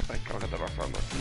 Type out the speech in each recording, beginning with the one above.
¿Qué es lo que está pasando aquí?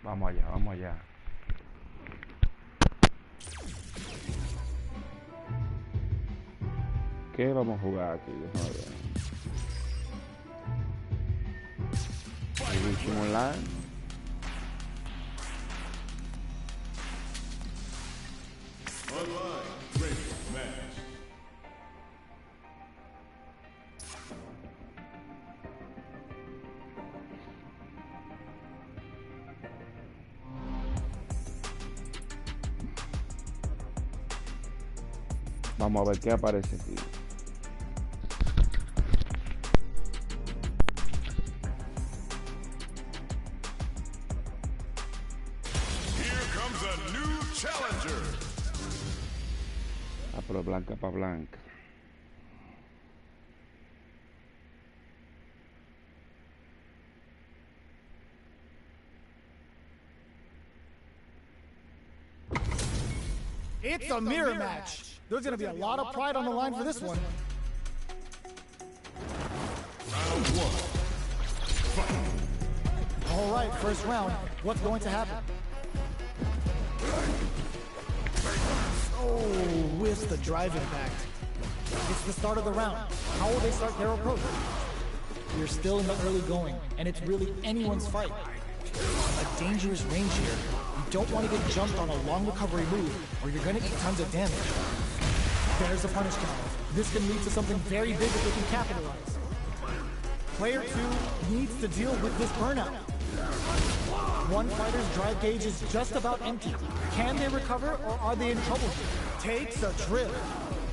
Vamos allá, vamos allá. ¿Qué vamos a jugar aquí? Déjame ver. El último online. Vamos a ver qué aparece aquí. Here comes a new challenger. Ah, pero blanca para blanca. It's a mirror match. There's going to be a lot of pride on the line for this one. Round one. Fight. All right, first round. What's going to happen? Oh, with the drive impact. It's the start of the round. How will they start their approach? We're still in the early going, and it's really anyone's fight. A dangerous range here. You don't want to get jumped on a long recovery move, or you're going to eat tons of damage. There's a punish counter. This can lead to something very big if they can capitalize. Player 2 needs to deal with this burnout. One fighter's drive gauge is just about empty. Can they recover, or are they in trouble here? Takes a trip.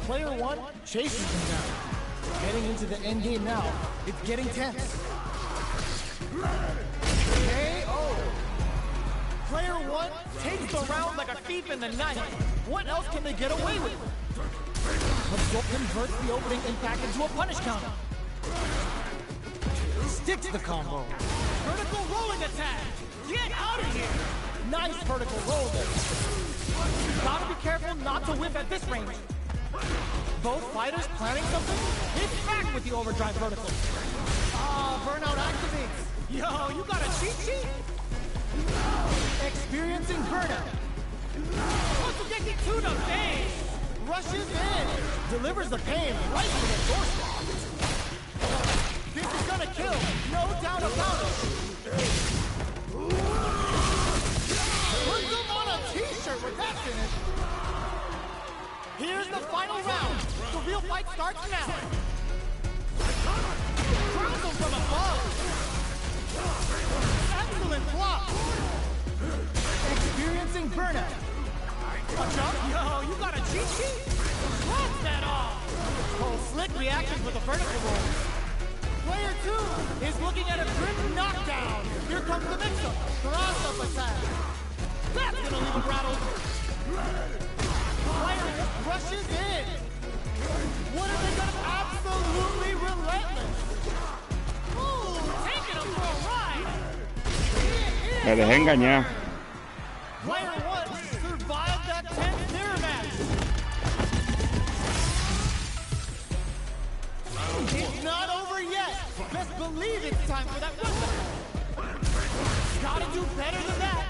Player 1 chases him down. Getting into the end game now. It's getting tense. KO! Player 1 takes the round like a thief in the night. What else can they get away with? Absorb converts the opening impact into a punish counter. Sticks the combo. Vertical rolling attack! Get out of here! Nice vertical roll there. Gotta be careful not to whiff at this range. Both fighters planning something? It's back with the overdrive vertical. Ah, burnout activates. Yo, you got a cheat sheet? Experiencing burnout. Otsuki to the face. Rushes in. Delivers the pain right to the doorstep. This is gonna kill. No doubt about it. Put them on a t-shirt with that finish. Here's the final round. The real fight starts now. Crowns them from above. Excellent block. Experiencing burnout. A jump? Yo, you got a cheat sheet? Blast that off. Oh, slick reaction with a vertical roll. Player 2 is looking at a grim knockdown. Here comes the mix-up. Cross-up attack. That's gonna leave him rattled. Player rushes in. What are they gonna? Absolutely relentless. Ooh, taking him for a ride. Me dejé engañar. Player 1 survived that tense mirror match. It's not over yet. Best believe it's time for that weapon. Gotta do better than that.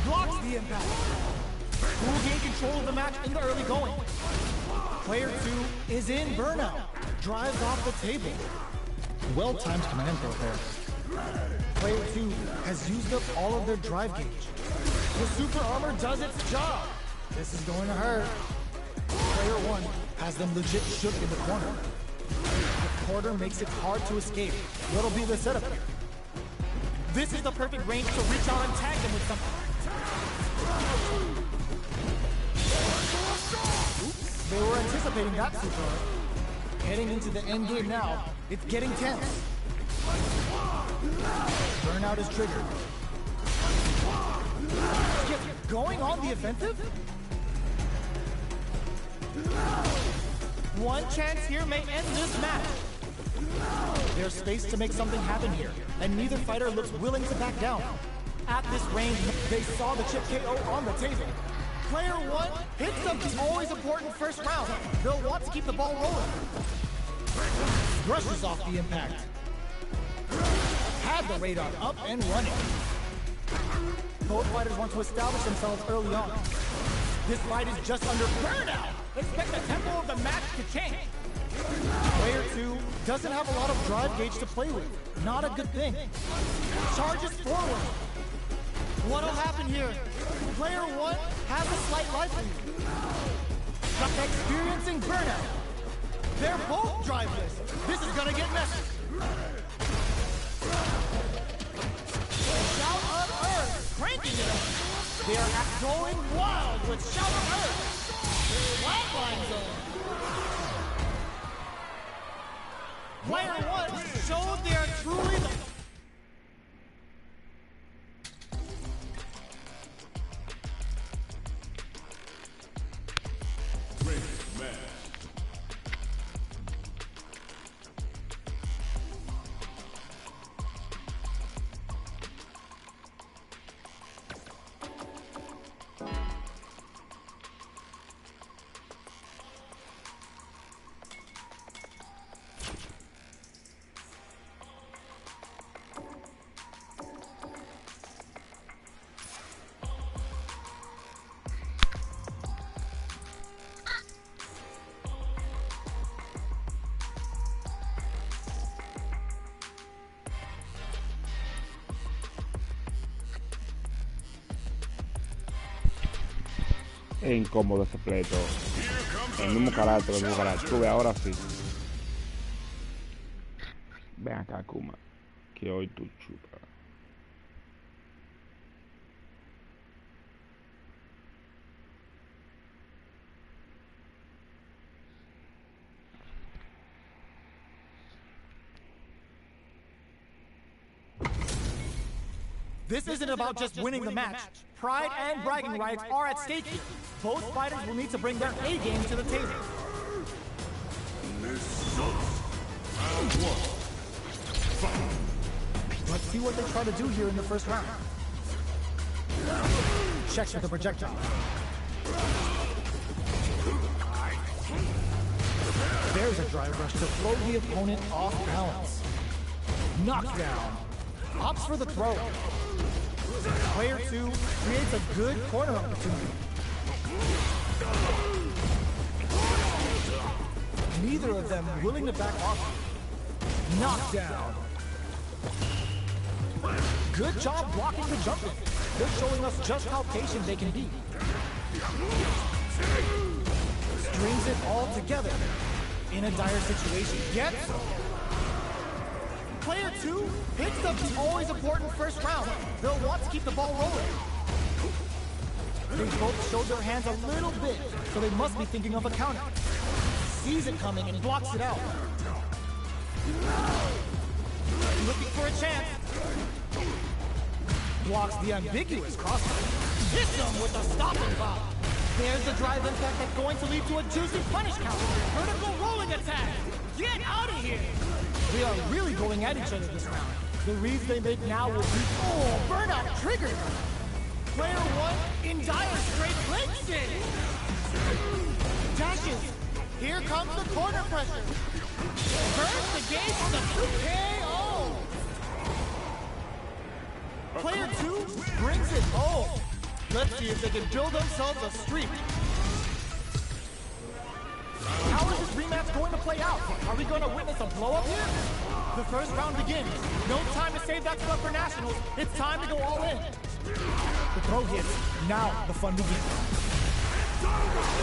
Blocks the impact. Who will gain control of the match in the early going? Player 2 is in burnout. Drives off the table. Well-timed command throw there. Player 2 has used up all of their drive gauge. The super armor does its job. This is going to hurt. Player 1 has them legit shook in the corner. corner makes it hard to escape. What'll be the setup here? This is the perfect range to reach out and tag them with something. Oops, they were anticipating that super. Heading into the end game now, it's getting tense. Burnout is triggered. Going on the offensive? One chance here may end this match. There's space to make something happen here, and neither fighter looks willing to back down. At this range, they saw the chip KO on the table. Player one hits up the always important first round. They'll want to keep the ball rolling. Brushes off the impact. Had the radar up and running. Both fighters want to establish themselves early on. This fight is just under burnout. Expect the tempo of the match to change. Player two doesn't have a lot of drive gauge to play with. Not a good thing. Charges forward. What'll happen here? Player one has a slight life lead. Experiencing burnout. They're both driveless. This is gonna get messy. Shout of Earth, cranking it up. They are going wild with Shout of Earth. Flatline zone. Player one showed they are truly the... Es incómodo ese pleito. El mismo carácter, el mismo carácter. Tú ve, ahora sí. Ven acá, Akuma, que hoy tú chupas. This isn't about just winning the match. Pride and bragging rights are at stake here. Both fighters will need to bring their A game to the table. Let's see what they try to do here in the first round. Checks with the projectile. There's a drive rush to throw the opponent off balance. Knockdown. Opts for the throw. Player two creates a good corner opportunity. Neither of them willing to back off. Knockdown. Good job blocking the jumping. They're showing us just how patient they can be. Strings it all together. In a dire situation. Gets Player two hits up the always important first round. They'll want to keep the ball rolling. They both showed their hands a little bit, so they must be thinking of a counter. Sees it coming and blocks it out. Looking for a chance. Blocks the ambiguous crossover. Hits them with a stopping pop. There's the drive impact that's going to lead to a juicy punish counter. Vertical rolling attack. Get out of here. They are really going at each other this round. The reads they make now will be... Oh, burnout triggered. Player one in dire straight breaks it. Dashes. Here comes the corner pressure. Burns the gate on the KO. Player two brings it home. Let's see if they can build themselves a streak. How is this rematch going to play out? Are we going to witness a blow-up here? The first round begins. No time to save that stuff for nationals. It's time to go all in. The throw hits. Now the fun begins.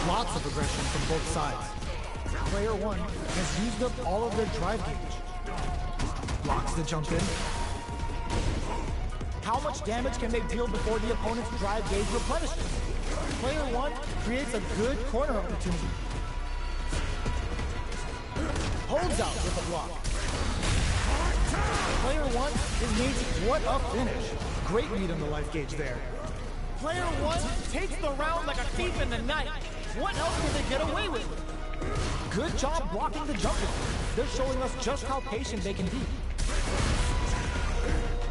Lots of aggression from both sides. Player 1 has used up all of their drive gauge. Blocks the jump in. How much damage can they deal before the opponent's drive gauge replenishes? Player 1 creates a good corner opportunity. Holds out with a block. Player 1 is needs what a finish. Great lead on the life gauge there. Player 1 takes the round like a thief in the night. What else can they get away with? Good job blocking the jump in. They're showing us just how patient they can be.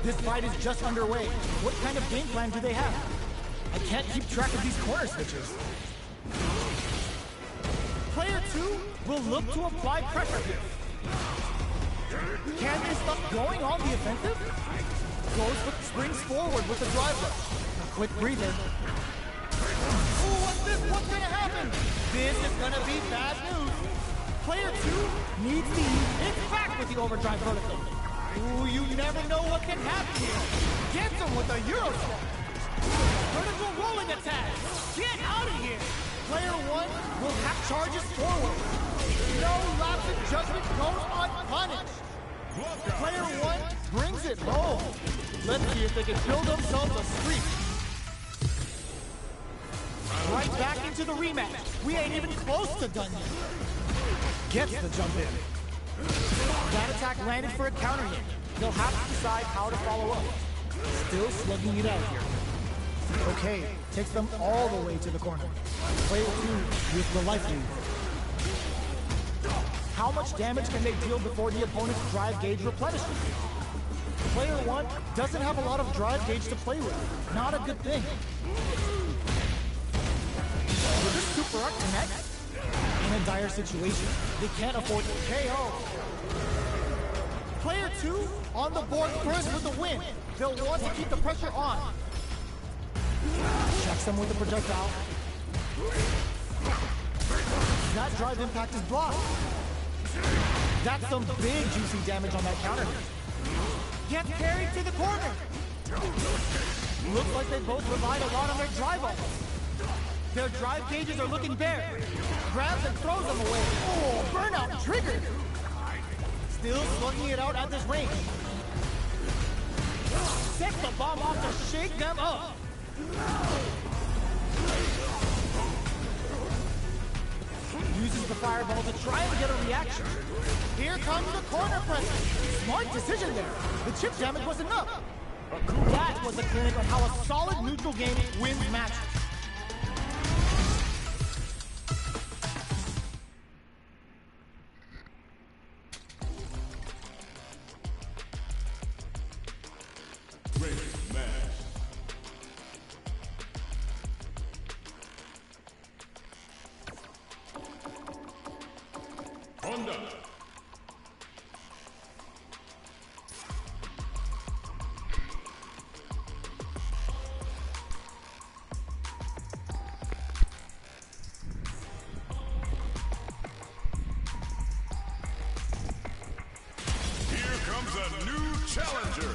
This fight is just underway. What kind of game plan do they have? I can't keep track of these corner switches. Player 2 will look to apply pressure here. Can they stop going on the offensive? Springs forward with the drive rush. A quick breather. Ooh, what's this? What's gonna happen? This is gonna be bad news. Player 2 needs to use its back with the overdrive vertical. Ooh, you never know what can happen here. Gets him with a Euro step. Vertical rolling attack. Get out of here. Player 1 will have charges forward. No lapse in judgment goes unpunished. Player 1 brings it home. Let's see if they can build themselves a streak. Right back into the rematch. We ain't even close to done yet. Gets the jump in. That attack landed for a counter hit. They'll have to decide how to follow up. Still slugging it out here. Okay, takes them all the way to the corner. Player 2 with the life lead. How much damage can they deal before the opponent's drive gauge replenishes? Player 1 doesn't have a lot of drive gauge to play with. Not a good thing. Will this super art connect? In a dire situation, they can't afford to KO. Player 2 on the board first with the win. They'll want to keep the pressure on. Checks them with the projectile. That drive impact is blocked. That's some big juicy damage on that counter. Gets carried to the corner. Looks like they both relied a lot on their drive offs. Their drive gauges are looking bare. Grabs and throws them away. Oh, burnout triggered. Still slugging it out at this range. Sets the bomb off to shake them up. Uses the fireball to try and get a reaction. Here comes the corner press. Smart decision there. The chip damage was enough. That was a clinic on how a solid neutral game wins matches. A new challenger.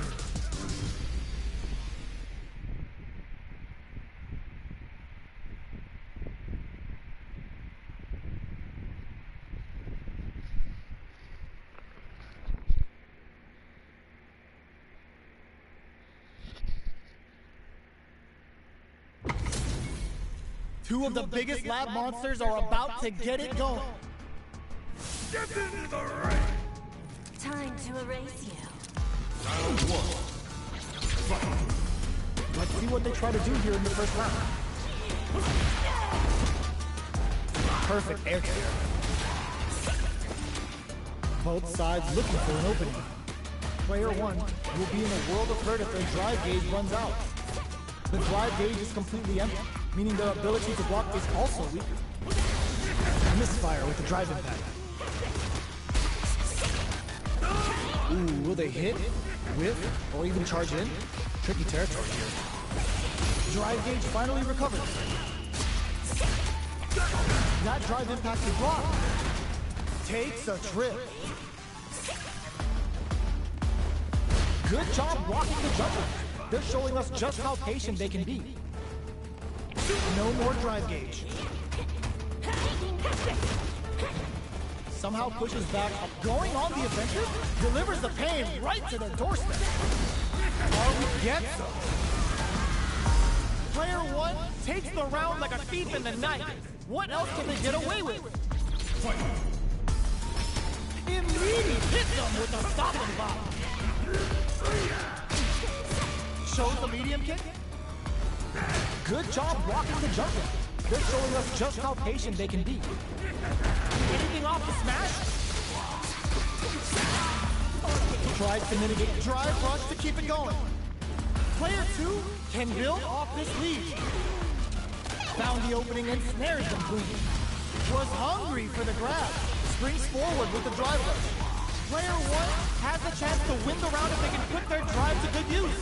Two of the biggest lab monsters are about to get it going. Get into the ring. Time to erase you. Round 1. Let's see what they try to do here in the first round. Perfect air carrier. Both sides looking for an opening. Player 1 will be in a world of hurt if their drive gauge runs out. The drive gauge is completely empty, meaning their ability to block is also weak. Misfire with the drive impact. Ooh, will they hit, whip, or even charge in? Tricky territory here. Drive gauge finally recovers. That drive impact is blocked. Takes a trip. Good job blocking the jumper. They're showing us just how patient they can be. No more drive gauge. somehow pushes back, going on the offensive, delivers the pain right to their doorstep. Get some. Player 1 takes the round like a thief in the night. What else can they get away with? Immediate hit them with a stopping block. Shows the medium kick. Good job blocking the jump in. They're showing us just how patient they can be. Anything off the smash? Tries to mitigate drive rush to keep it going. Player 2 can build off this lead. Found the opening and snares them clean. Was hungry for the grab. Springs forward with the drive rush. Player 1 has a chance to win the round if they can put their drive to good use.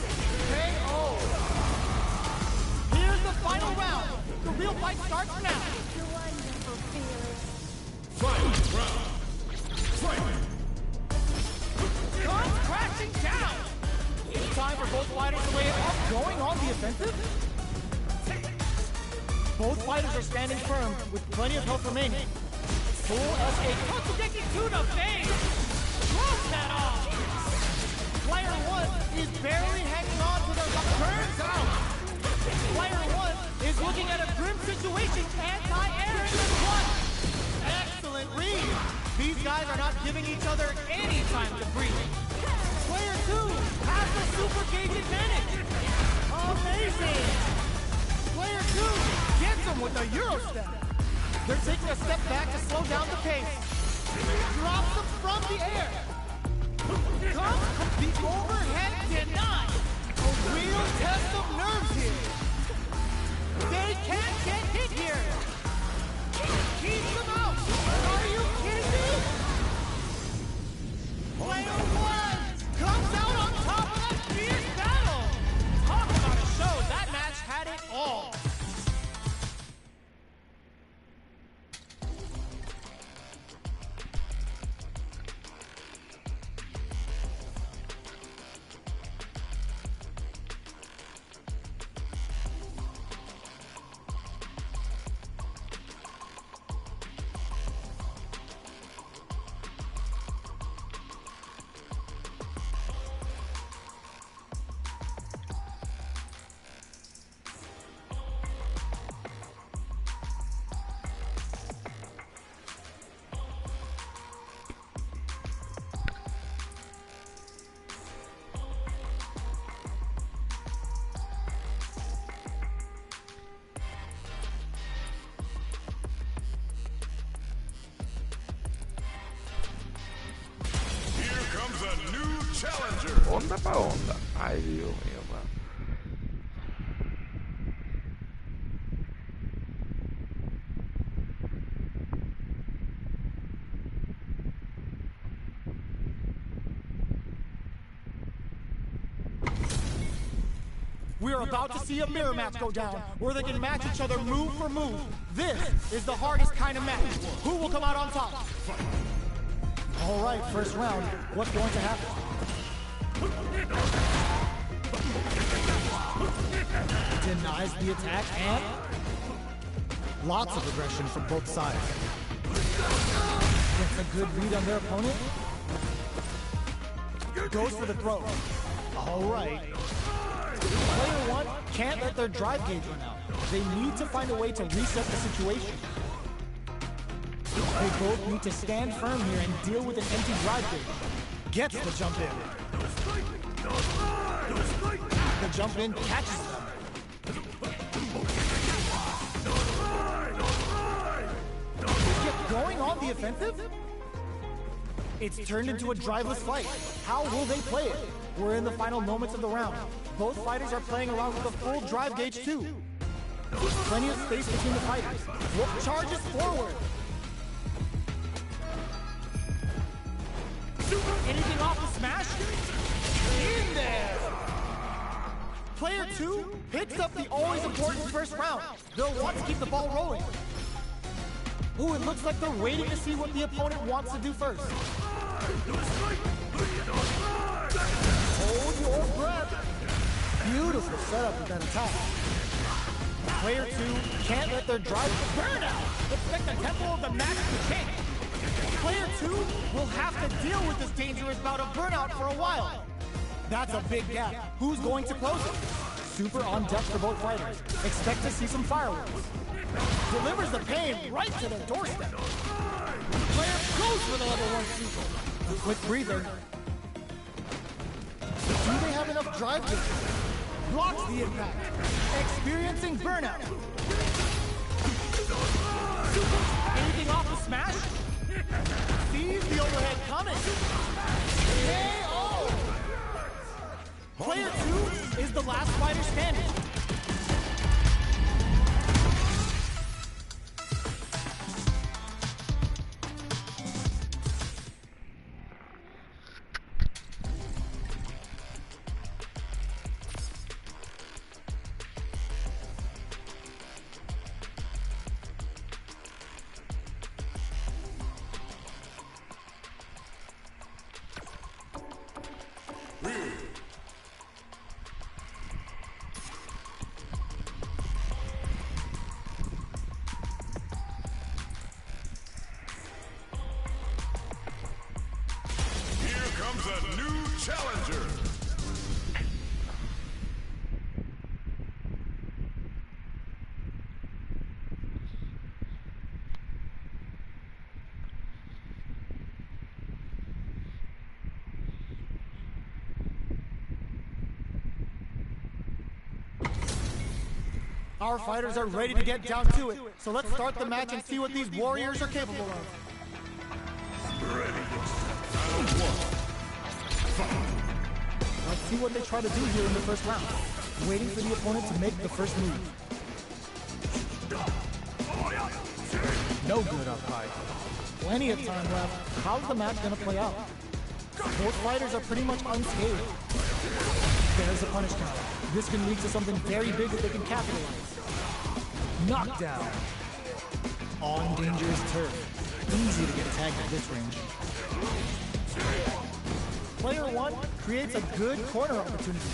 KO. Here's the final round. The real fight starts now. Wonderful feeling. Final round. Fight! Comes crashing down. It's time for both fighters to weigh it up. Going on the offensive. Both fighters are standing firm with plenty of health remaining. Full SA contradicting to the face. Cross that off. Player 1 is barely hanging on to their turns out. Player 1 is looking at a grim situation. Anti-air in the front. Excellent read. These guys are not giving each other any time to breathe. Player 2 has the super gauge advantage. Amazing. Player 2 gets him with a Euro step. They're taking a step back to slow down the pace. Drops them from the air. Comes the overhead denied. A real test of nerves here. They can't get hit here. Keeps them out. Are you kidding me? Player 1 comes out on top of that fierce battle. Talk about a show. That match had it all. Onda pa' onda. Ay, Dios mío, man. We are about to see a mirror match go down, where they can match each other move for move. This is the hardest kind of match. Who will come out on top? All right, first round. What's going to happen? Denies the attack and lots of aggression from both sides. Gets a good read on their opponent. Goes for the throw. All right. Player 1 can't let their drive gauge run out. They need to find a way to reset the situation. They both need to stand firm here and deal with an empty drive gauge. Gets the jump in. The jump in catches them. Get going on the offensive? It's turned into a driveless fight. How will they play it? We're in the final moments of the round. Both fighters are playing around with a full drive gauge too. Plenty of space between the fighters. Wolf charges forward. Anything off the smash? In there! Player 2 picks up the always important first round. They'll want to keep the ball rolling. Ooh, it looks like they're waiting to see what the opponent wants to do first. Hold your breath. Beautiful setup with that attack. Player 2 can't let their drive burn out. Expect the tempo of the match to change. Player 2 will have to deal with this dangerous bout of burnout for a while. That's a big gap. Who's going to close it? Super on deck for both fighters. Expect to see some fireworks. Delivers the pain right to their doorstep. Player goes for the level 1 super. Quick breather. Do they have enough drive to blocks the impact? Experiencing burnout. Anything off the smash? Sees the overhead coming. KO! Player 2 is the last fighter standing. Comes a new challenger. Our fighters are ready to get down to it, so let's start the match and see what these warriors are capable of. Let's see what they try to do here in the first round. Waiting for the opponent to make the first move. No good up high. Plenty of time left. How's the match gonna play out? Both fighters are pretty much unscathed. There's a punish counter. This can lead to something very big that they can capitalize. Knockdown. On dangerous turf. Easy to get tagged at this range. Player 1 creates a good corner opportunity.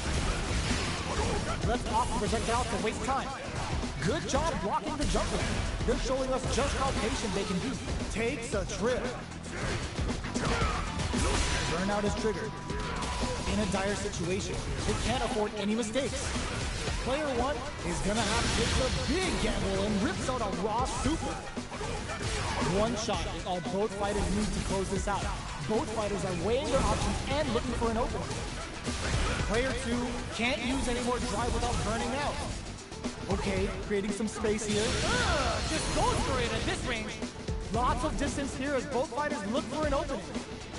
Let's off the projectile to waste time. Good job blocking the jumper. They're showing us just how patient they can be. Takes a trip. Burnout is triggered. In a dire situation, they can't afford any mistakes. Player 1 is gonna have to take a big gamble and rips out a raw super. One shot is all both fighters need to close this out. Both fighters are weighing their options and looking for an opening. Player 2 can't use any more drive without burning out. Okay, creating some space here. Just goes for it at this range. Lots of distance here as both fighters look for an opening.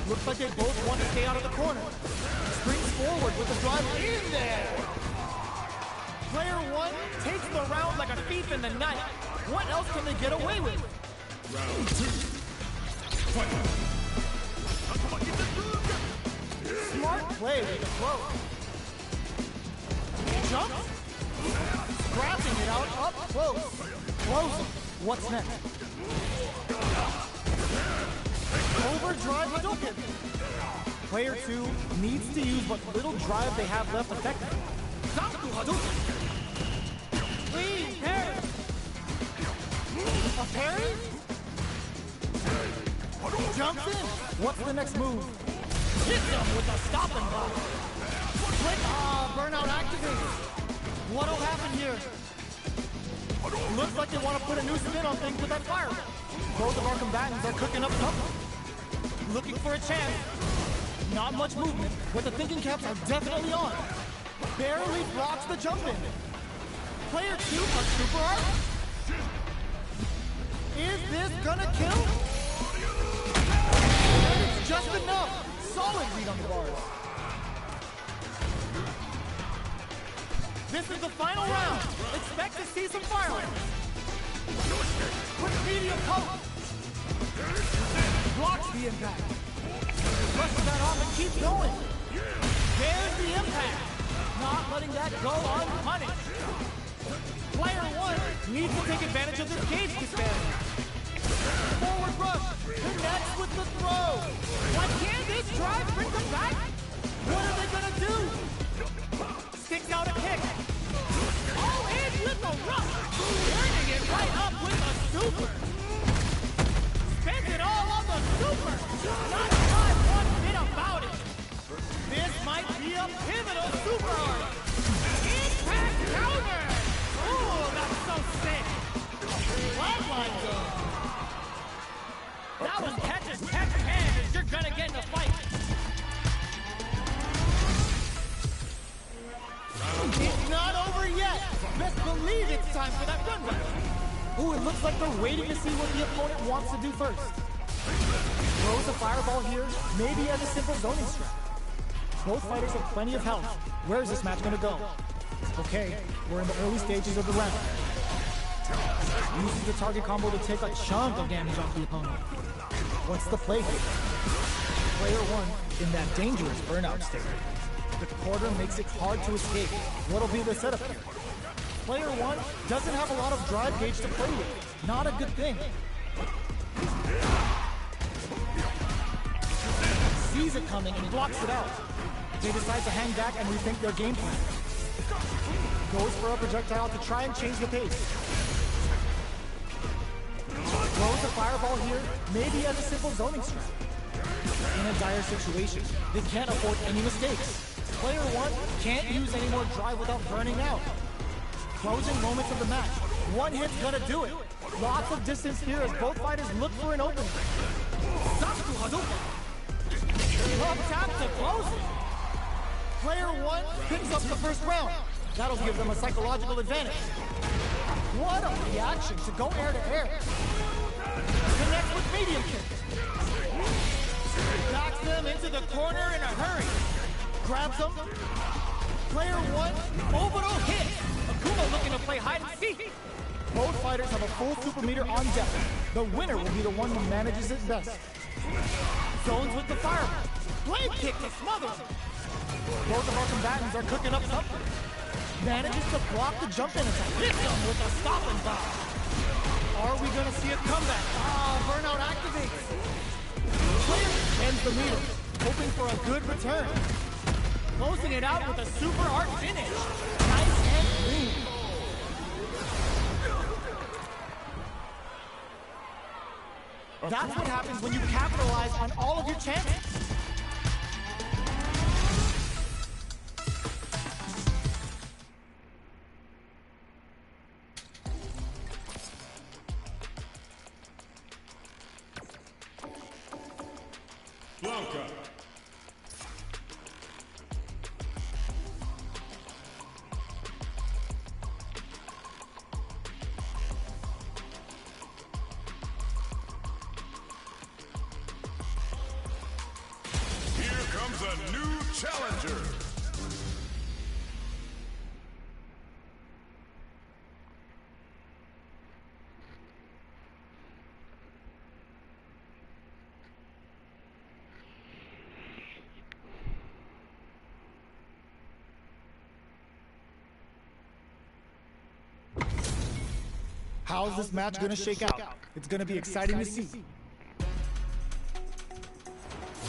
Looks like they both want to stay out of the corner. Springs forward with the drive in there. Player 1 takes the round like a thief in the night. What else can they get away with? Round 2. Fight. Smart play with the throw. Jump. Scrapping it out up close. Closing. What's next? Overdrive Hadouken. Player 2 needs to use what little drive they have left effectively. Zanku Hadouken. Clean parry. A parry? Jumps in. What's the next move? Hit them with a stop and block. Click. Burnout activated. What'll happen here? Looks like they want to put a new spin on things with that fire. Both of our combatants are cooking up something. Looking for a chance. Not much movement, but the thinking caps are definitely on. Barely blocks the jump in. Player 2 a super art. Is this gonna kill? And it's just enough. Solid read on the bars. This is the final round. Expect to see some fireworks. Quick medium poke. Blocks the impact. Brushes that off and keeps going. There's the impact. Not letting that go unpunished. Player 1 needs to take advantage of this gauge disparity. Forward rush. Connects with the throw. Why can't this drive bring them back? What are they gonna do? Sticks out a kick. Oh, in with the rush. Turning it right up with a super. Spends it all on the super. Ooh, it looks like they're waiting to see what the opponent wants to do first. Throws a fireball here, maybe as a simple zoning strat. Both fighters have plenty of health. Where's this match gonna go? Okay, we're in the early stages of the round. Uses the target combo to take a chunk of damage off the opponent. What's the play here? Player one in that dangerous burnout state. The quarter makes it hard to escape. What'll be the setup here? Player one doesn't have a lot of drive gauge to play with. Not a good thing. Sees it coming and blocks it out. They decide to hang back and rethink their game plan. Goes for a projectile to try and change the pace. Throws a fireball here, maybe as a simple zoning strat. In a dire situation, they can't afford any mistakes. Player one can't use any more drive without burning out. Closing moments of the match. One hit's gonna do it. Lots of distance here as both fighters look for an opening. Up tap to close it. Player one picks up the first round. That'll give them a psychological advantage. What a reaction to go air to air. Connects with medium kick. Knocks them into the corner in a hurry. Grabs them. Player one, overall hit. Akuma looking to play hide and seek. Both fighters have a full super meter on deck. The winner will be the one who manages it best. Zones with the fireball. Blade kick to smother him. Both of our combatants are cooking up something. Manages to block the jump in attack. Hits him with a stop and bomb. Are we gonna see a comeback? Ah, burnout activates. Player ends the meter, hoping for a good return. Closing it out with a super art finish. Nice and clean. That's what happens when you capitalize on all of your chances. Blanca. Here comes a new challenger. How's this match gonna shake out? It's gonna be exciting to see.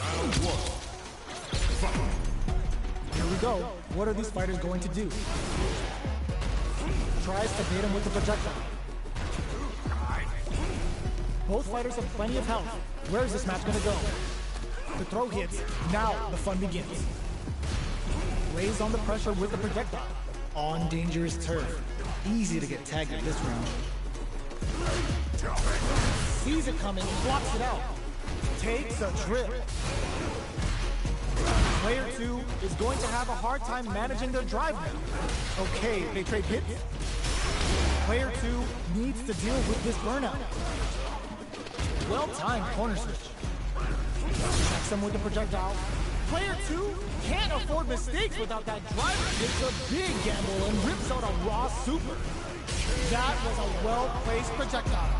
Round one. Here we go. What are these fighters going to do? Tries to bait him with the projectile. Both fighters have plenty of health. Where's this match gonna go? The throw hits. Now the fun begins. Lays on the pressure with the projectile. On dangerous turf. Easy to get tagged at this range. Sees it coming, blocks it out. Takes a trip. Player two is going to have a hard time managing their drive now. Okay, they trade hits. Player two needs to deal with this burnout. Well-timed corner switch. Checks him with the projectile. Player two can't afford mistakes without that driver. It's a big gamble and rips out a raw super. That was a well-placed projectile.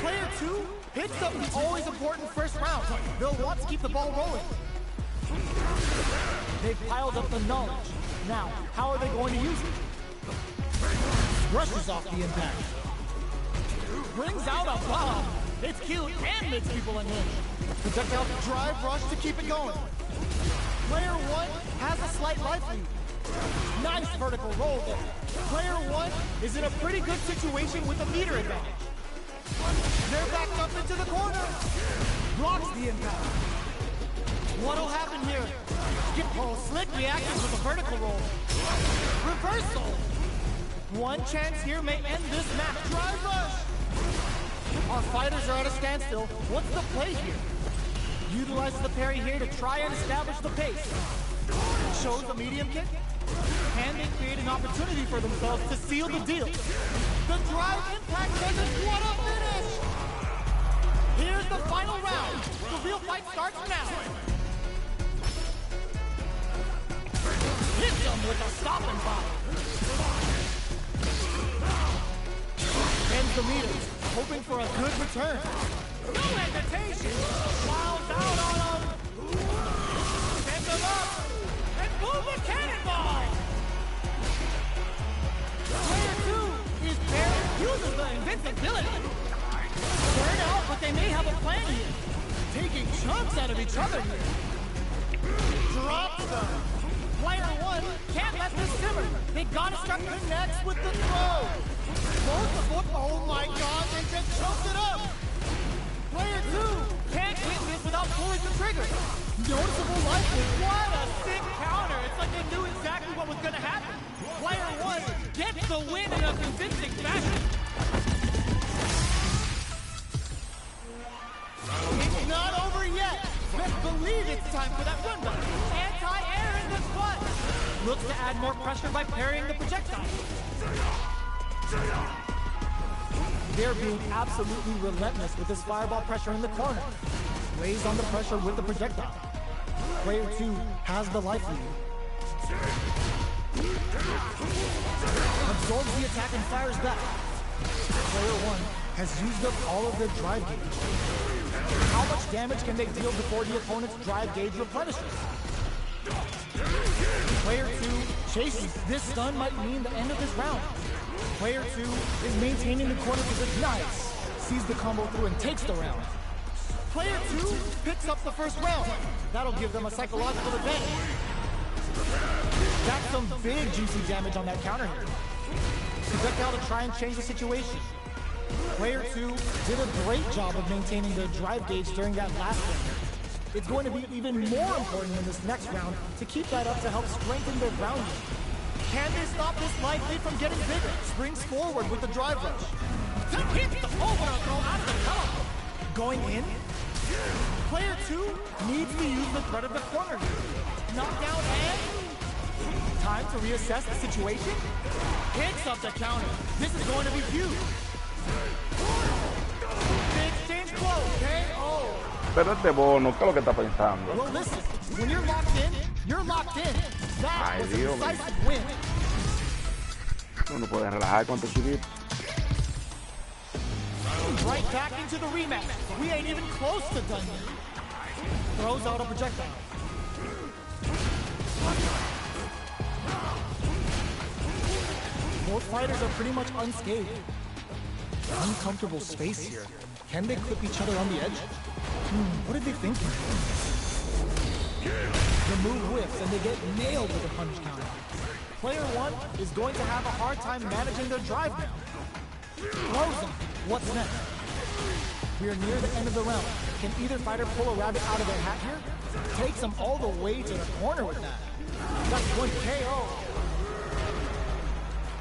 Player two hits up the always important first round. They'll want to keep the ball rolling. They've piled up the knowledge. Now, how are they going to use it? Brushes off the impact. Brings out a bomb. It's cute and makes people unhinged. Projectile drive rush to keep it going. Player one has a slight life lead. Nice vertical roll there. Player one is in a pretty good situation with a meter advantage. They're backed up into the corner. Blocks the impact. What'll happen here? Skip roll, slick reaction with a vertical roll. Reversal. One chance here may end this match. Drive rush. Our fighters are at a standstill. What's the play here? Utilizes the parry here to try and establish the pace. Shows the medium kick. Can they create an opportunity for themselves to seal the deal? The drive impact doesn't want to finish! Here's the final round. The real fight starts now. Hits him with a stopping bomb. Ends the meters, hoping for a good return. No hesitation! Fouls out on him! Sends him up! And boom, the cannonball! Player 2 is paired, uses the invincibility. Burn out, but they may have a plan here. Taking chunks out of each other here. Drops them. Player 1 can't let this simmer. They gotta start Connects with the throw. Multiple, oh my god, they just choked it up. Player 2 can't win this without pulling the trigger. Noticeable life. What a sick counter. It's like they knew exactly what was gonna happen. Player 1 gets the win in a convincing fashion. It's not over yet. Best believe it's time for that run back. Anti-air in the front. Looks to add more pressure by parrying the projectile. They're being absolutely relentless with this fireball pressure in the corner. Lays on the pressure with the projectile. Player 2 has the life lead. Absorbs the attack and fires back. Player 1 has used up all of their drive gauge. How much damage can they deal before the opponent's drive gauge replenishes? Player 2 chases. This stun might mean the end of this round. Player 2 is maintaining the corner position. Nice. Sees the combo through and takes the round. Player 2 picks up the first round. That'll give them a psychological advantage. That's some big juicy damage on that counter here. Projectile to try and change the situation. Player 2 did a great job of maintaining their drive gauge during that last round. It's going to be even more important in this next round to keep that up to help strengthen their ground game. Can they stop this life lead from getting bigger? Springs forward with the drive rush. Hits the overall throw out of the teleport. Going in? Player 2 needs to use the threat of the corner. Knockdown and... time to reassess the situation? Picks up the counter. This is going to be huge. Big exchange blow. KO. Pero este bono, ¿qué es lo que está pensando? Well, listen. When you're locked in, you're locked in. That was a decisive win. Uno puede relajar con tu chivito. Right back into the rematch. We ain't even close to done yet. Throws out a projectile. Both fighters are pretty much unscathed. Uncomfortable space here. Can they clip each other on the edge? What are they thinking? The move whiffs and they get nailed with a punch counter. Player 1 is going to have a hard time managing their drive now. Throws him. What's next? We are near the end of the round. Can either fighter pull a rabbit out of their hat here? Takes them all the way to the corner with that. That's one KO.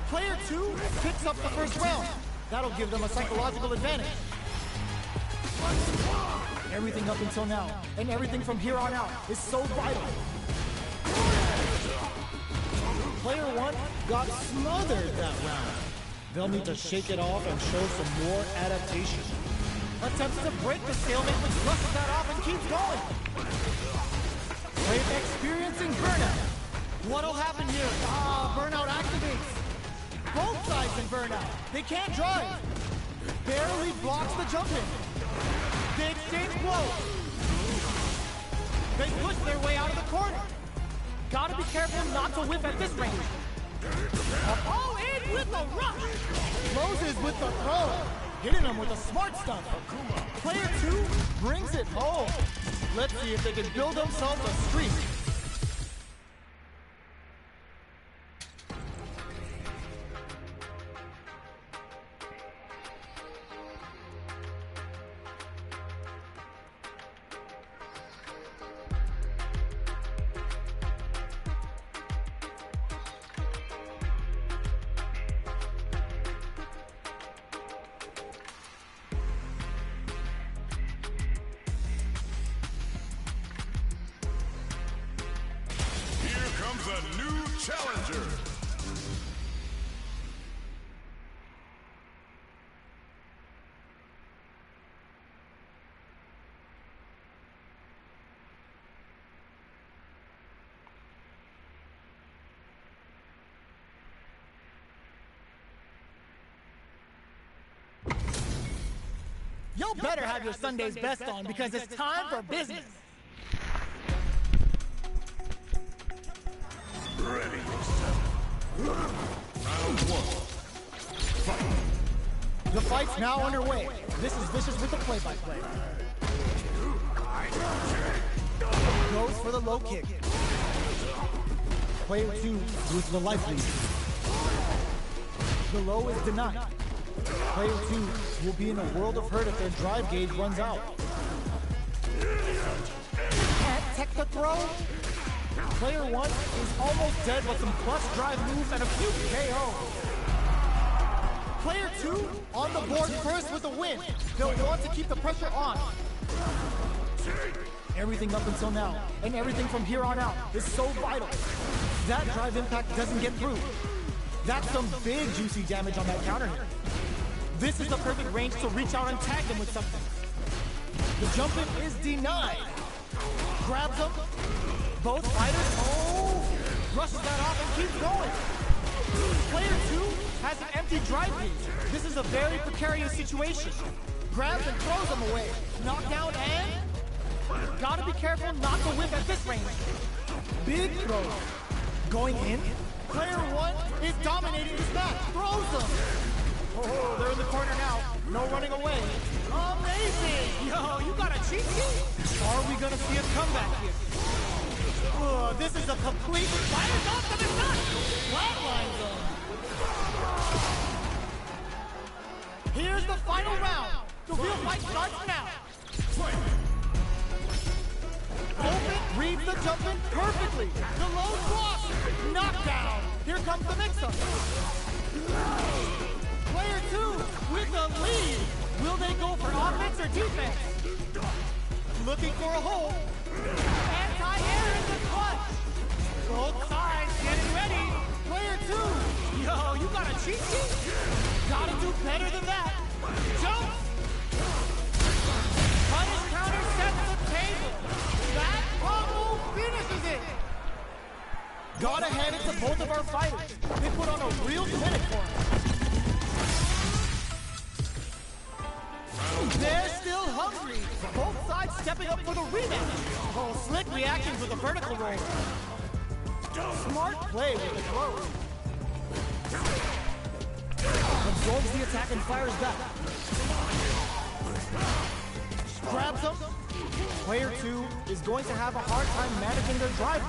Player 2 picks up the first round. That'll give them a psychological advantage. Everything up until now, and everything from here on out, is so vital. Player 1 got smothered that round. They'll need to shake it off and show some more adaptation. Attempts to break the stalemate, but brushes that off and keeps going. Player experiencing burnout. What'll happen here? Burnout activates. Both sides in burnout. They can't drive. Barely blocks the jump in. They exchange blows. They push their way out of the corner. Gotta be careful not to whip at this range. Oh, in with the rush. Closes with the throw. Hitting him with a smart stuff. Akuma. Player 2 brings it home. Let's see if they can build themselves a streak. Here comes a new challenger. Y'all better have your Sunday's best on because it's time for business. Ready yourself. Round one. Fight. The fight's now underway. This is Vicious with the play-by-play. Goes for the low kick. Player 2 with the life lead. The low is denied. Player 2 will be in a world of hurt if their drive gauge runs out. Can't tech the throw. Player 1 is almost dead with some plus drive moves and a few KO. Player 2 on the board first with a win. They'll want to keep the pressure on. Everything up until now, and everything from here on out, is so vital. That drive impact doesn't get through. That's some big juicy damage on that counter hit. This is the perfect range to reach out and tag them with something. The jump in is denied. Grabs him. Both fighters, brushes that off and keeps going. Player 2 has an empty drive gauge. This is a very precarious situation. Grabs and throws him away. Knockdown and... Gotta be careful not to whip at this range. Big throw. Going in. Player 1 is dominating this match. Throws him. Oh, they're in the corner now. No running away. Amazing. Yo, you got a cheat sheet? Are we gonna see a comeback here? This is a complete... Fires off to the side. Flatlines him. Here's the final round. The real fight starts now. Open, reads the jump in perfectly. The low cross. Knockdown. Here comes the mix-up. Player 2 with the lead. Will they go for offense or defense? Looking for a hole. Anti-air in the clutch. Both sides getting ready. Player 2. Yo, you got a cheat sheet? Gotta do better than that. Jump. Punish counter sets the table. That combo finishes it. Gotta hand it to both of our fighters. They put on a real clinic for us. They're still hungry. Both sides stepping up for the rematch. Oh, slick reactions with a vertical roll. Smart play with the throw. Absorbs the attack and fires back. Grabs him. Player 2 is going to have a hard time managing their drive.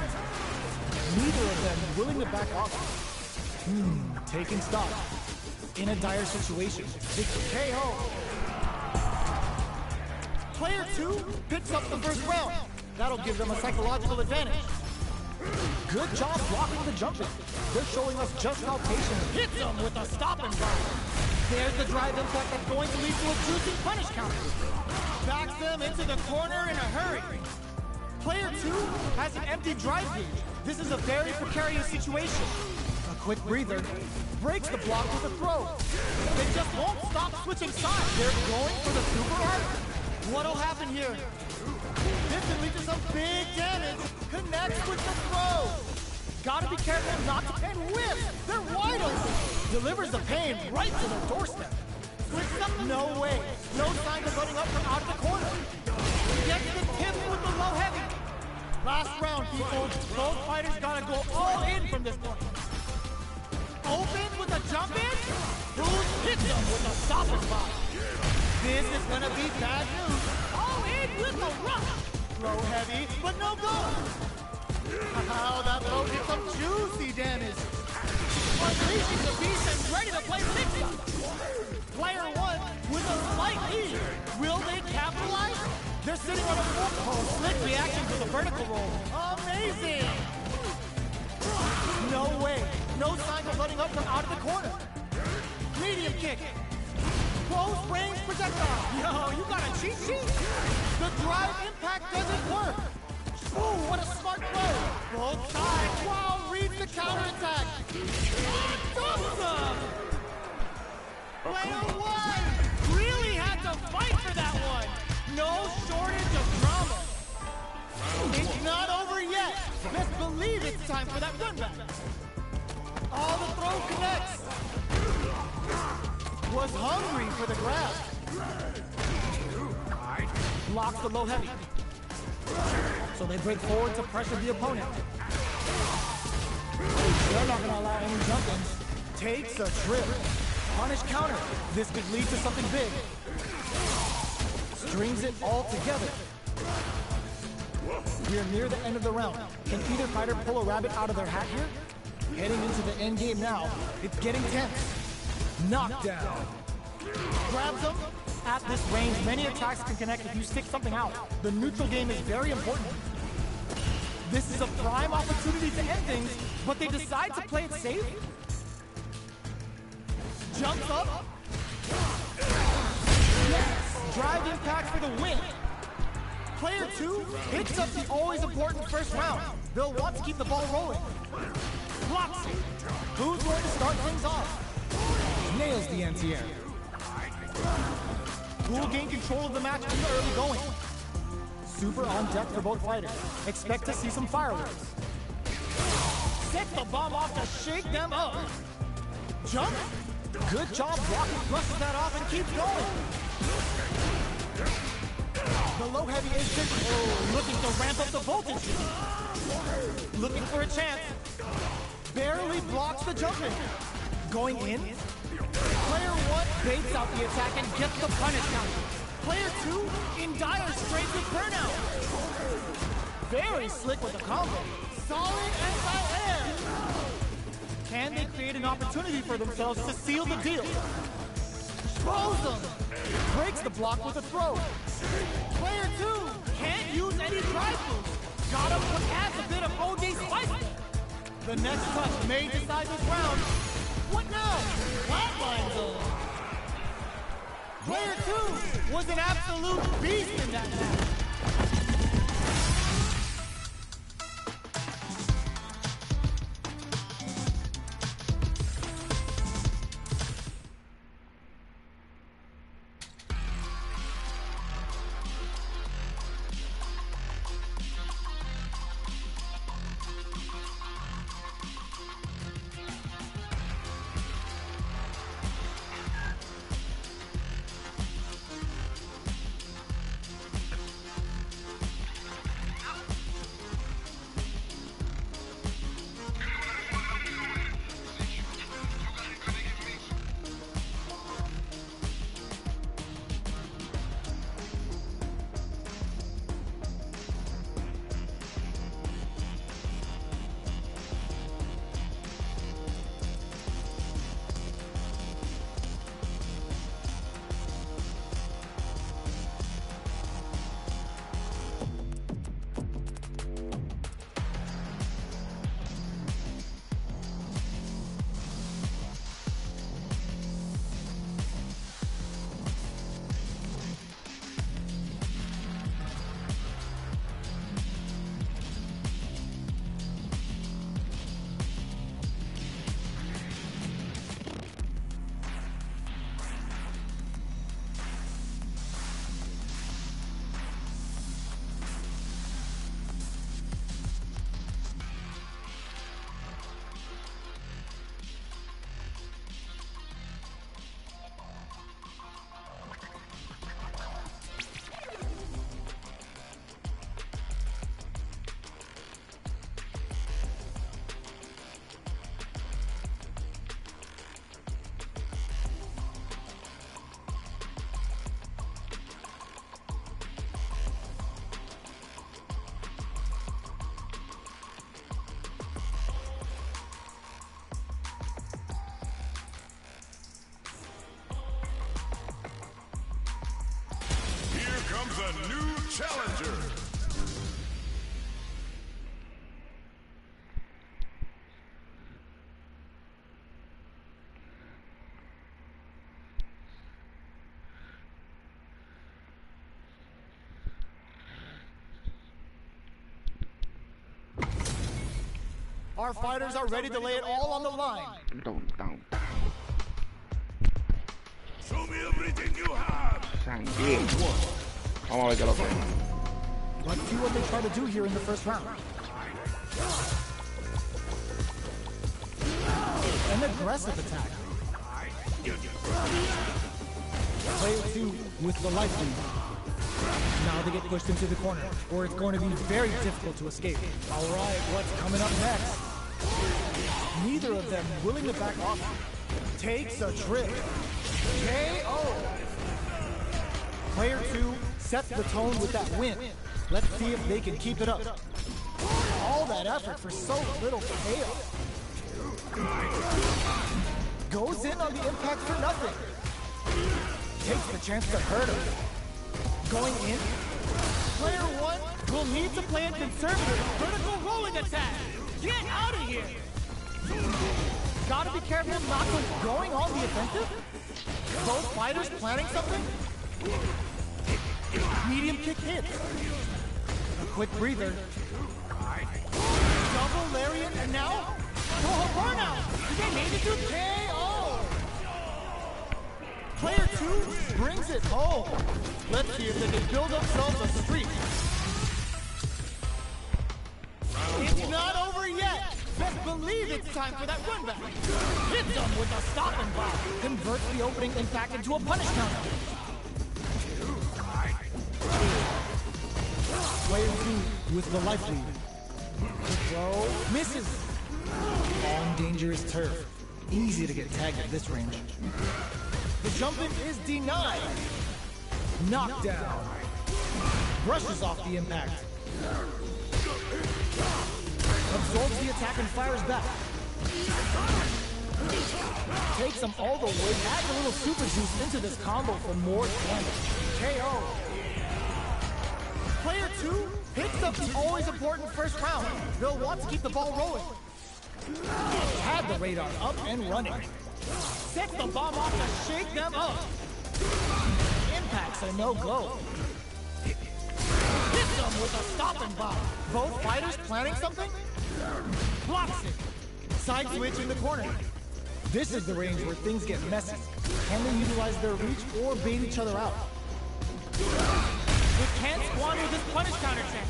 Neither of them willing to back off. Taking stock. In a dire situation. It's KO. Player 2 picks up the first round. That'll give them a psychological advantage. Good job blocking the jumping. They're showing us just how patient. Hits them with a stop and drop. There's the drive impact that's going to lead to a juicy punish counter. Backs them into the corner in a hurry. Player 2 has an empty drive gauge. This is a very precarious situation. A quick breather. Breaks the block with a throw. They just won't stop switching sides. They're going for the super art. What'll happen here? This can lead to some big damage. Connects with the throw. Gotta be careful not to... And whip! They're wide open. Delivers the pain right to their doorstep. Switch up. No way. No sign of running up from out of the corner. Gets the tip with the low heavy. Last round, people. Both fighters gotta go all in from this point. Open with a jump in. Bruce hits them with a stop and spot. This is gonna be bad news. All in with the rush. Low heavy, but no go. How that low did some juicy damage. Unleashing the beast and ready to play mix-up. Player 1 with a slight lead. Will they capitalize? They're sitting on a full slick reaction to the vertical roll. Amazing. No way. No sign of letting up from out of the corner. Medium kick. Close range projectile. Yo, you got a cheat sheet? The drive impact doesn't work. Ooh, what a smart play. Both sides. Wow, reads the counterattack. Awesome! Player 1 Really had to fight for that one. no shortage of drama. It's not over yet. Best believe it's time for that run back. All the throw connects. Was hungry for the grab. blocks the low heavy. So they break forward to pressure the opponent. They're not gonna allow any jump-ins. Takes a trip. Punish counter. This could lead to something big. Strings it all together. We are near the end of the round. Can either fighter pull a rabbit out of their hat here? Heading into the end game now. It's getting tense. Knockdown. Grabs him. At this range, many attacks can connect if you stick something out. The neutral game is very important. This is a prime opportunity to end things, but they decide to play it safe. Jumps up. Yes! Drive impact for the win. Player 2 picks up the always important first round. They'll want to keep the ball rolling. Blocks it. Who's going to start things off? Nails the anti-air. Who will gain control of the match in the early going? Super on deck for both fighters. Expect to see some fireworks. Set the bomb off to shake them up. Jump. Good job blocking, brushes that off and keeps going. The low heavy is looking to ramp up the voltage. Looking for a chance. Barely blocks the jumping. Going in. Player 1 baits out the attack and gets the punish counter. Player 2 in dire straits with burnout. Very slick with the combo. Solid anti-air. Can they create an opportunity for themselves to seal the deal? Throws them. Breaks the block with a throw. Player 2 can't use any drive moves. Got him to add a bit of OJ spice. The next touch may decide this round. What now? Flatline zone. Player 2 was an absolute beast in that match. comes a new challenger. Our fighters are ready to lay it all on the line. Show me everything you have. Tranquilo. Vamos a ver qué lo que es. Let's see what they try to do here in the first round. An aggressive attack. Player 2 with the life lead. Now they get pushed into the corner, where it's going to be very difficult to escape. All right, what's coming up next? Neither of them willing to back off. Takes a trip. KO. Player 2 sets the tone with that win. Let's see if they can keep it up. All that effort for so little payoff. Goes in on the impact for nothing. Takes the chance to hurt him. Going in. Player 1 will need to play a conservative vertical rolling attack. Get out of here! Gotta be careful not to going on the offensive. Both fighters planning something. Medium kick hit. A quick breather. Double lariat and now burnout. Did they make it to KO. Player 2 brings it home. Let's see if they can build themselves a streak. It's not over yet. Best believe it's time for that run back. Hits them with a stopping block. Converts the opening impact into a punish counter. Player 2 with the life lead. Throw misses. On dangerous turf. Easy to get tagged at this range. The jump in is denied. Knockdown. Brushes off the impact. Absorbs the attack and fires back. Takes them all the way. Adds a little super juice into this combo for more damage. KO. Player 2 picks up the always important first round. They'll want to keep the ball rolling. Had the radar up and running. Sets the bomb off to shake them up. Impacts a no-go. Hits them with a stopping bomb. Both fighters planning something? Blocks it. Side switch in the corner. This is the range where things get messy. Can they utilize their reach or bait each other out? We can't squander this punish counter check.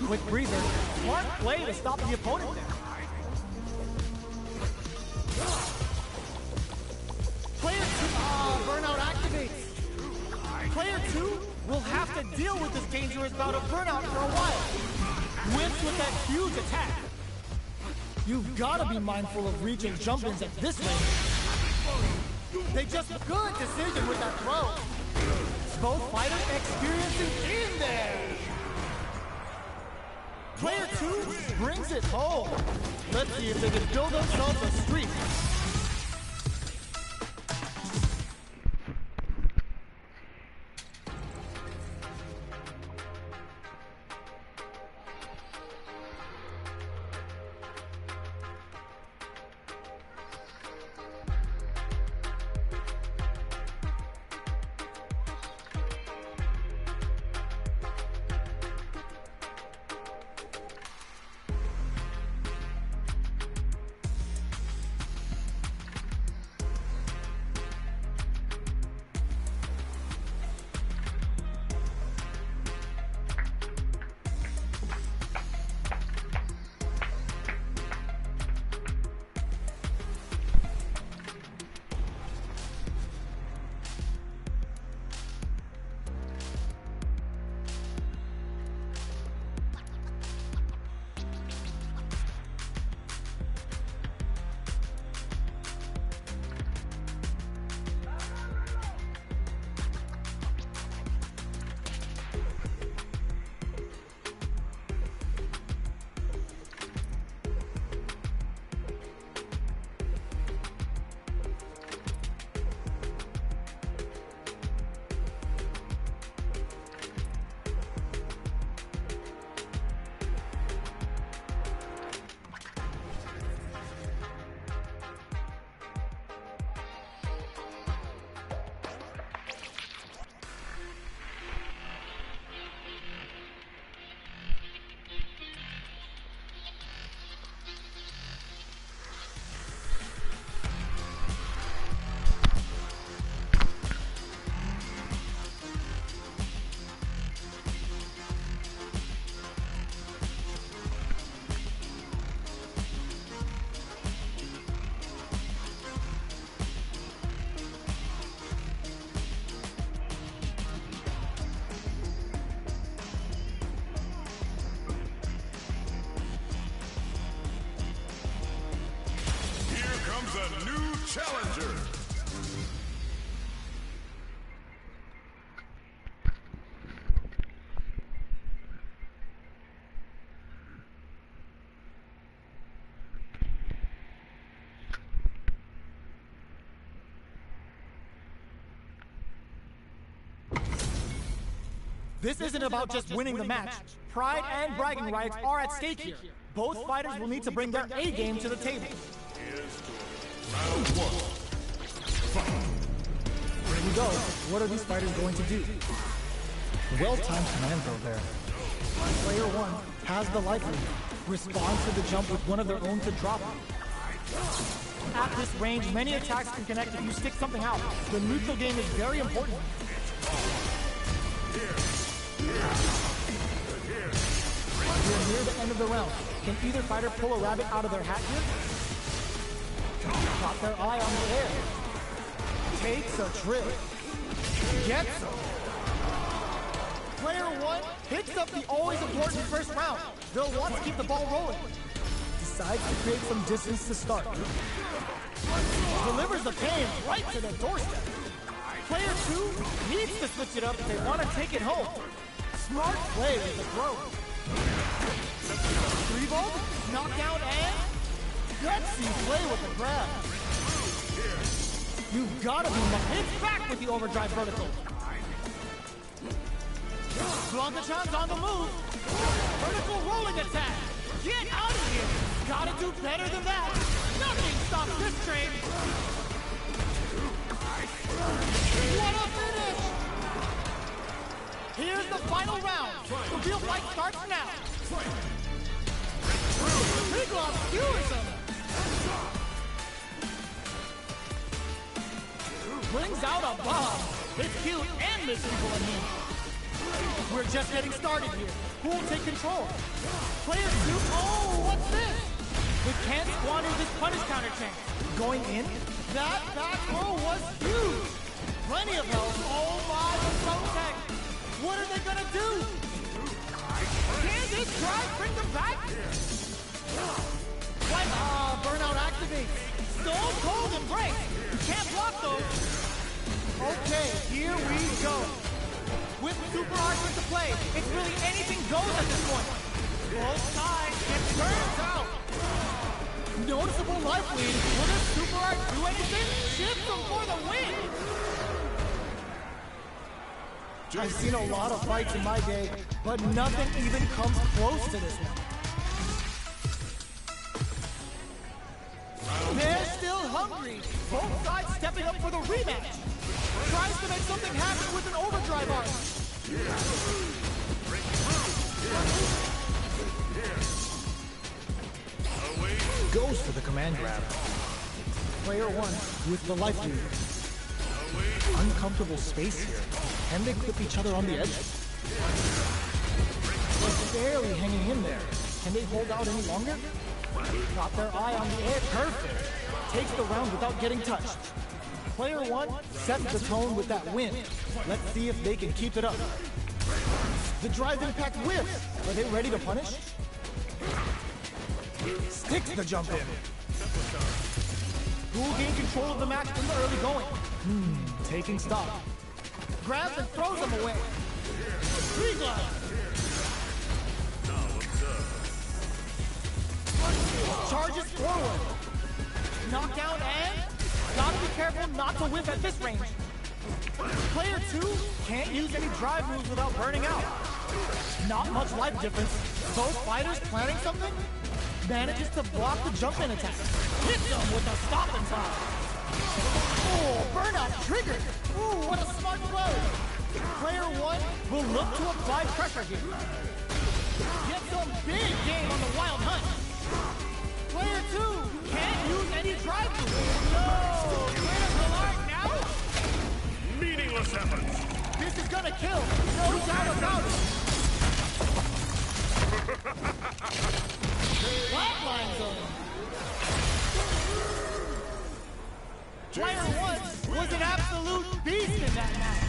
Quick breather. Smart play to stop the opponent there. Player 2, burnout activates. Player 2 will have to deal with this dangerous bout of burnout for a while. Whips with that huge attack. You've got to be mindful of reach and jump-ins at this range. They just good decision with that throw. Both fighters experiencing in there. Player 2 brings it home. Let's see if they can build themselves a streak. challenger. This isn't about just winning the match. Pride and bragging rights are at stake here. Both fighters will need to bring their A game to the table. Round one. Here we go. What are these fighters going to do? Well-timed command throw there. Player one has the life lead. Responds to the jump with one of their own to drop. At this range, many attacks can connect if you stick something out. The neutral game is very important. We're near the end of the round. Can either fighter pull a rabbit out of their hat here? Got their eye on the air. Takes a trip. Gets him. Player one picks up the always important first round. They'll want to keep the ball rolling. Decides to create some distance to start. Delivers the pain right to their doorstep. Player two needs to switch it up if they want to take it home. Smart play with the throw. 3-volt, knockdown, and gutsy play with the grab. You've got to be hits back with the overdrive vertical. Blancachan's on the move. Vertical rolling attack. Get out of here. Gotta do better than that. Nothing stops this train. What a finish! Here's the final round. The real fight starts now. Big Lob skewers him. Brings out a bomb. It's cute and miserable in here. We're just getting started here. Who will take control? Player two. Oh, what's this? We can't squander this punish counter chance. Going in? That back row was huge. Plenty of health. Oh my, the throw tech. What are they gonna do? Can this drive bring them back? What? Burnout activates. Stone cold embrace. You can't block those. Okay, here we go. With super arts into play, it's really anything goes at this point. Both sides, it turns out. Noticeable life lead. Will this super art do anything? Shift them for the win. I've seen a lot of fights in my day, but nothing even comes close to this one. They're still hungry. Both sides stepping up for the rematch. Tries to make something happen with an overdrive arc. Goes for the command grab. Player one with the life lead. Uncomfortable space here. Can they clip each other on the edge? They're barely hanging in there. Can they hold out any longer? Got their eye on the air. Perfect. Takes the round without getting touched. Player one sets the tone with that win. Let's see if they can keep it up. The drive impact whiffs. Are they ready to punish? Sticks the jump in. Who will gain control of the match in the early going? Taking stock. Grabs and throws them away. Free glove. Charges forward. Knockdown and gotta be careful not to whip at this range. Player two can't use any drive moves without burning out. Not much life difference. Both fighters planning something? Manages to block the jump-in attack. Hits them with a stop and time. Oh, burnout triggered. Ooh, what a smart blow. Player one will look to apply pressure here. Get some big game on the wild hunt. Player two can't use any drive moves. No, critical art now. Meaningless efforts. This is gonna kill. No doubt about it. Flatline zone. Player one was an absolute beast in that match.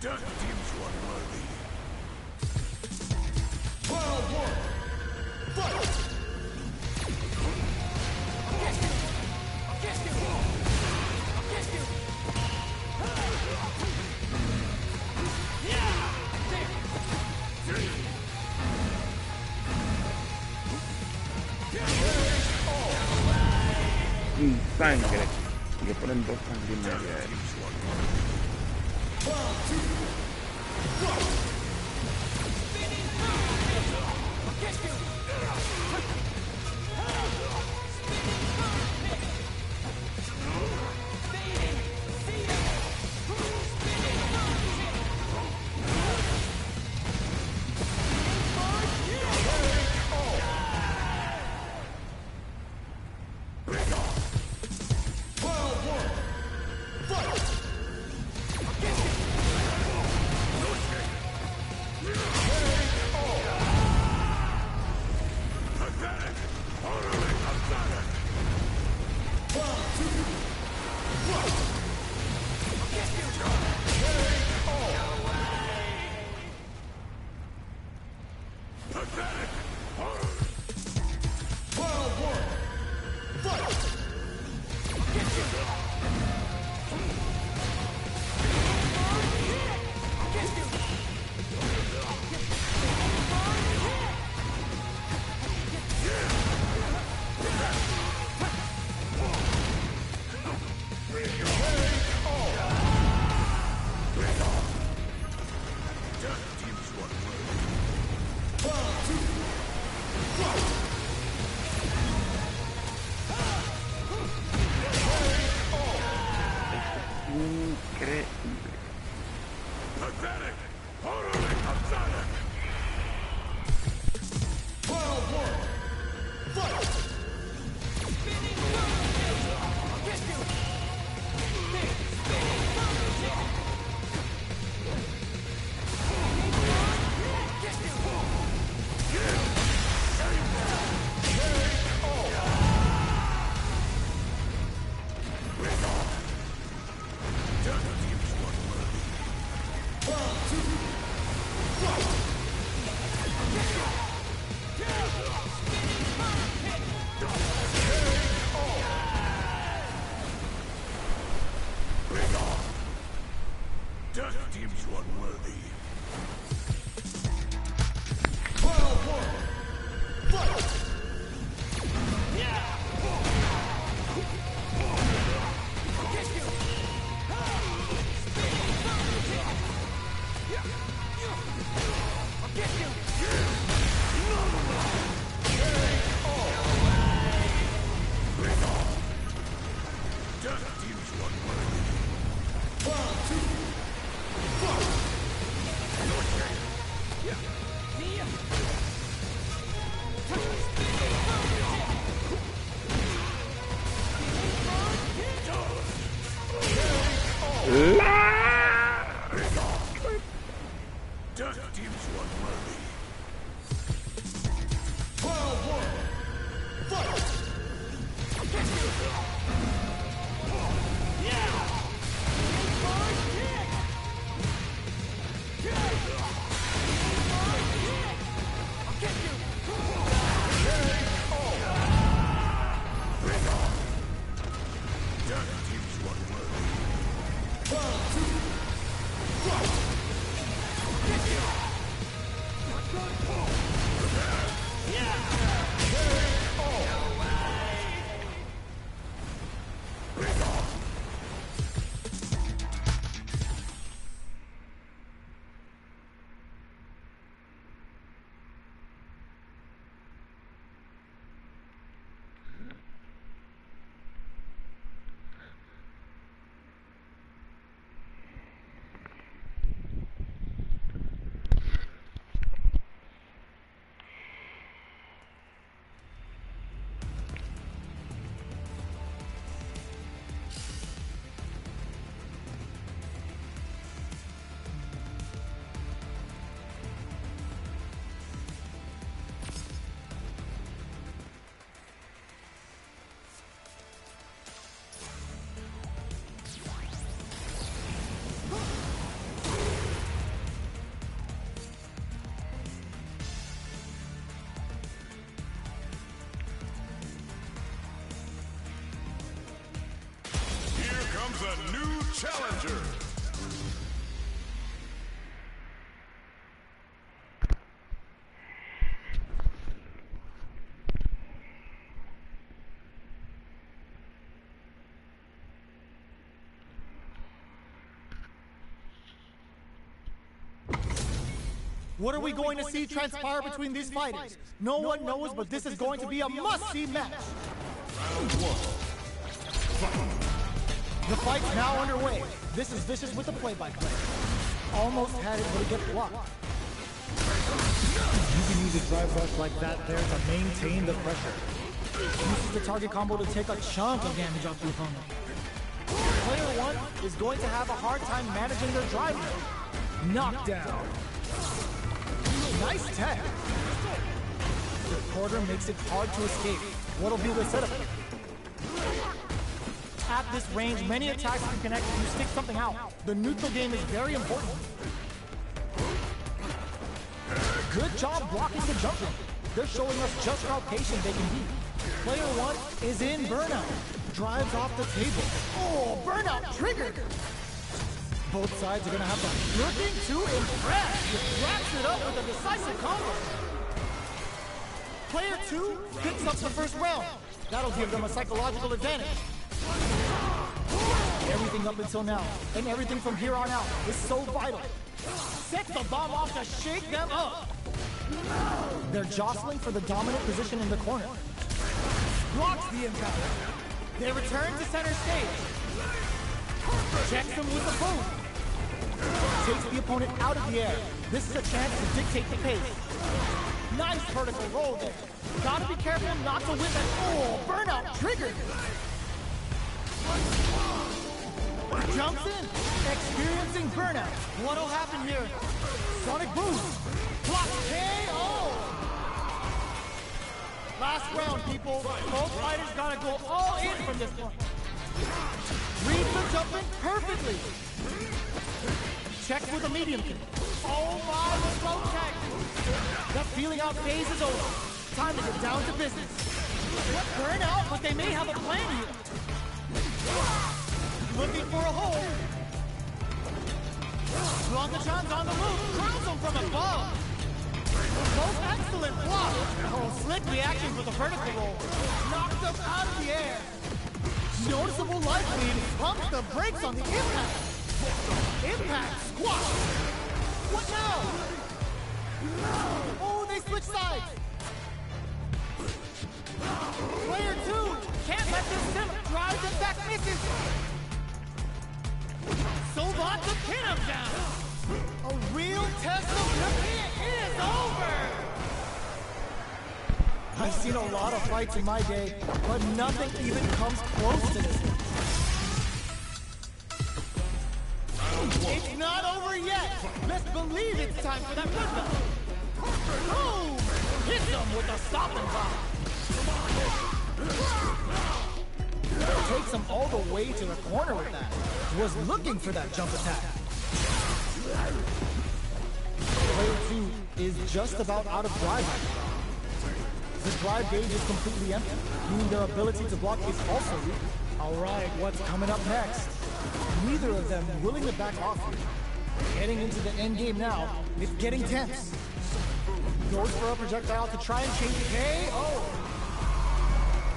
Death deems one worthy. Y sangre. Y le ponen 2 sangre y media a él. Death deems one worthy. Death deems one worthy. What are we going to see transpire between these fighters? No one knows, but this is going to be a must-see match. The fight's now underway. This is Vicious with the play-by-play. Almost had it, but it gets blocked. You can use a drive rush like that there to maintain the pressure. Uses the target combo to take a chunk of damage off the opponent. Player 1 is going to have a hard time managing their drive. Knockdown. Nice tech. The quarter makes it hard to escape. What'll be the setup? At this range, many attacks can connect if you stick something out. The neutral game is very important. Good job blocking the jumping. They're showing us just how patient they can be. Player 1 is in burnout. Drives off the table. Oh, burnout triggered. Both sides are going to have them looking to impress. Wraps it up with a decisive combo. Player 2 picks up the first round. That'll give them a psychological advantage. Everything up until now, and everything from here on out, is so vital. Sets the bomb off to shake them up. They're jostling for the dominant position in the corner. Blocks the impact. They return to center stage. Checks him with the boom. Takes the opponent out of the air. This is a chance to dictate the pace. Nice vertical roll there. Gotta be careful not to whip it. Oh, burnout triggered. Jumps in, experiencing burnout. What'll happen here? Sonic boom. Block KO. Last round, people. Both fighters gotta go all in from this point. Reads the jumping perfectly. Checks with a medium kick. Oh my, the slow tag. The feeling out phase is over. Time to get down to business. Burn out, but they may have a plan here. Looking for a hole. Blanca-chan's on the move. Crowns him from above. Both excellent blocks. Oh, slick reaction for the vertical roll. Knocked them out of the air. Noticeable life lead. Pumps the brakes on the impact. Impact squash. What now? Oh, they switch sides. Player 2 can't let this simmer. Drives and back misses. Sobot to pin him down. A real test of the pin is over. I've seen a lot of fights in my day, but nothing even comes close to this one. It's not over yet. Let's believe it's time for that rhythm. Boom! Hits him with a stopping block. Takes him all the way to the corner with that. Was looking for that jump attack. Player 2 is just about out of drive. The drive gauge is completely empty, meaning their ability to block is also weak. Alright, what's coming up next? Neither of them willing to back off here. Heading into the end game now, it's getting tense. Goes for a projectile to try and change KO.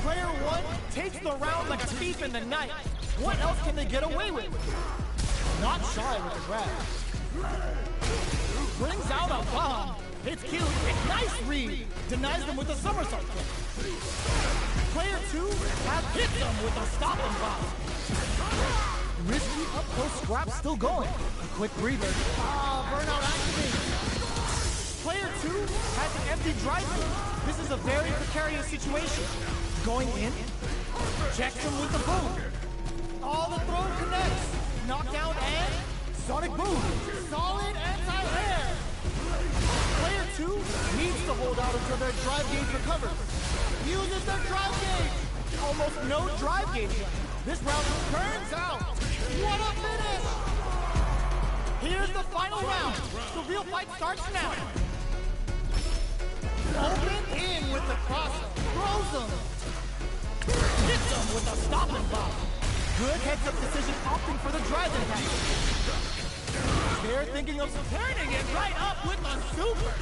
Player 1 takes the round like a thief in the night. What else can they get away with? Not shy with the grab. Brings out a bomb. It's cute. It's nice read. Denies them with a somersault kick. Player 2 has hit them with a stopping bomb. Risky up-close scrap still going. A quick breather. Burnout activated. Player 2 has an empty driver. This is a very precarious situation. Going in, checks him with the boom. All the throw connects. Knockdown and sonic boom. Solid anti-air. Player 2 needs to hold out until their drive gauge recovers. Uses their drive gauge. Almost no drive gauge left. This round turns out. What a finish! Here's the final round. The real fight starts now. Open in with the crosser. Throws them. Hits them with a stopping bomb. Good heads-up decision opting for the drive impact. They're thinking of turning it right up with a super.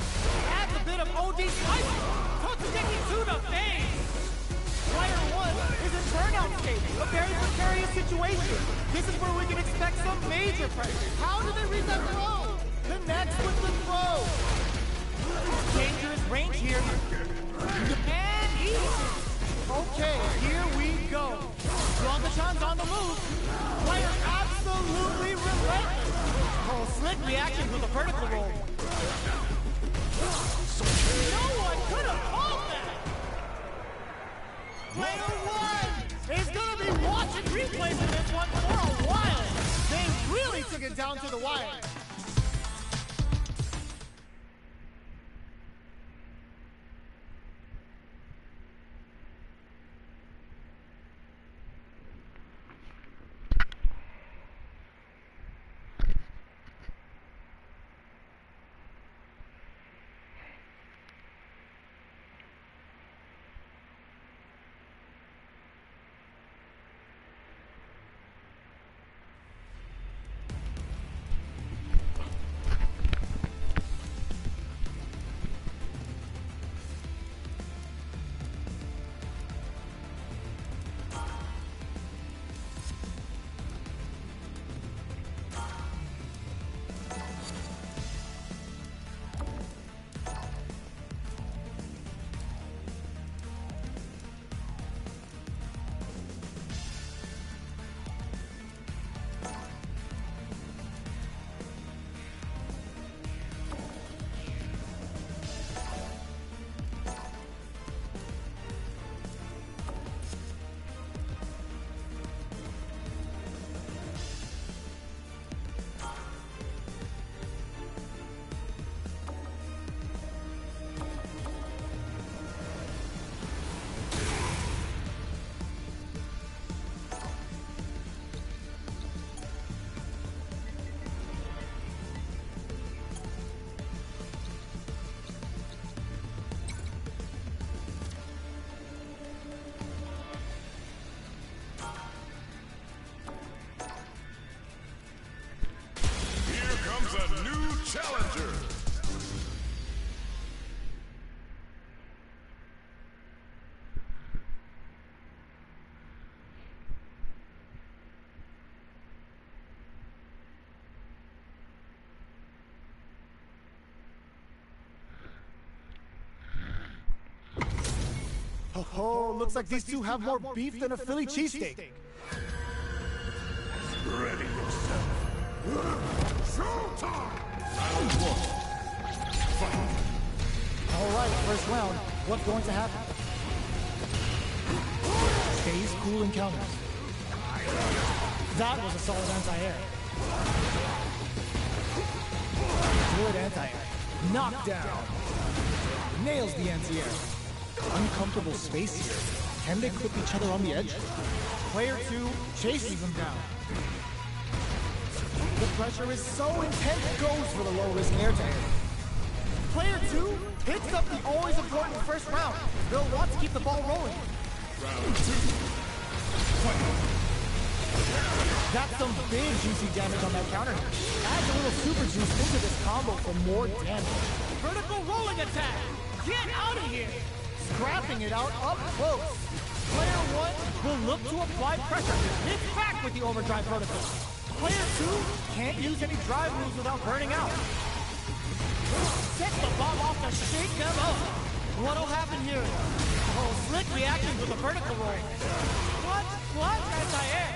Adds a bit of OD spice. Sticking to the face. Player 1 is in burnout state. A very precarious situation. This is where we can expect some major pressure. How do they read that throw? Connects with the throw. Dangerous range here. And easy. Okay, here we go. Longachan's on the move. Player absolutely relentless. Oh, slick reactions with a vertical roll. No one could have called that. Player one is going to be watching replays of this one for a while. They really took it down to the wire. A new challenger. Oh, looks like these two have more beef than a Philly cheesesteak. Ready yourself. Showtime! Round one. Fight. All right, first round. What's going to happen? Stays cool and counters. That was a solid anti-air. Good anti-air. Knockdown. Nails the anti-air. Uncomfortable space here. Can they clip each other on the edge? Player 2 chases them down. The pressure is so intense, goes for the low-risk air tag. Player 2 picks up the always important first round. They'll want to keep the ball rolling. Round 2. Fight. That's some big juicy damage on that counter. Adds a little super juice into this combo for more damage. Vertical rolling attack! Get out of here! Scrapping it out up close. Player 1 will look to apply pressure. It's back with the overdrive protocol. Player 2 can't use any drive moves without burning out. Set the bomb off to shake them up! What'll happen here? Oh, slick reactions with a vertical roll. What? Anti-air!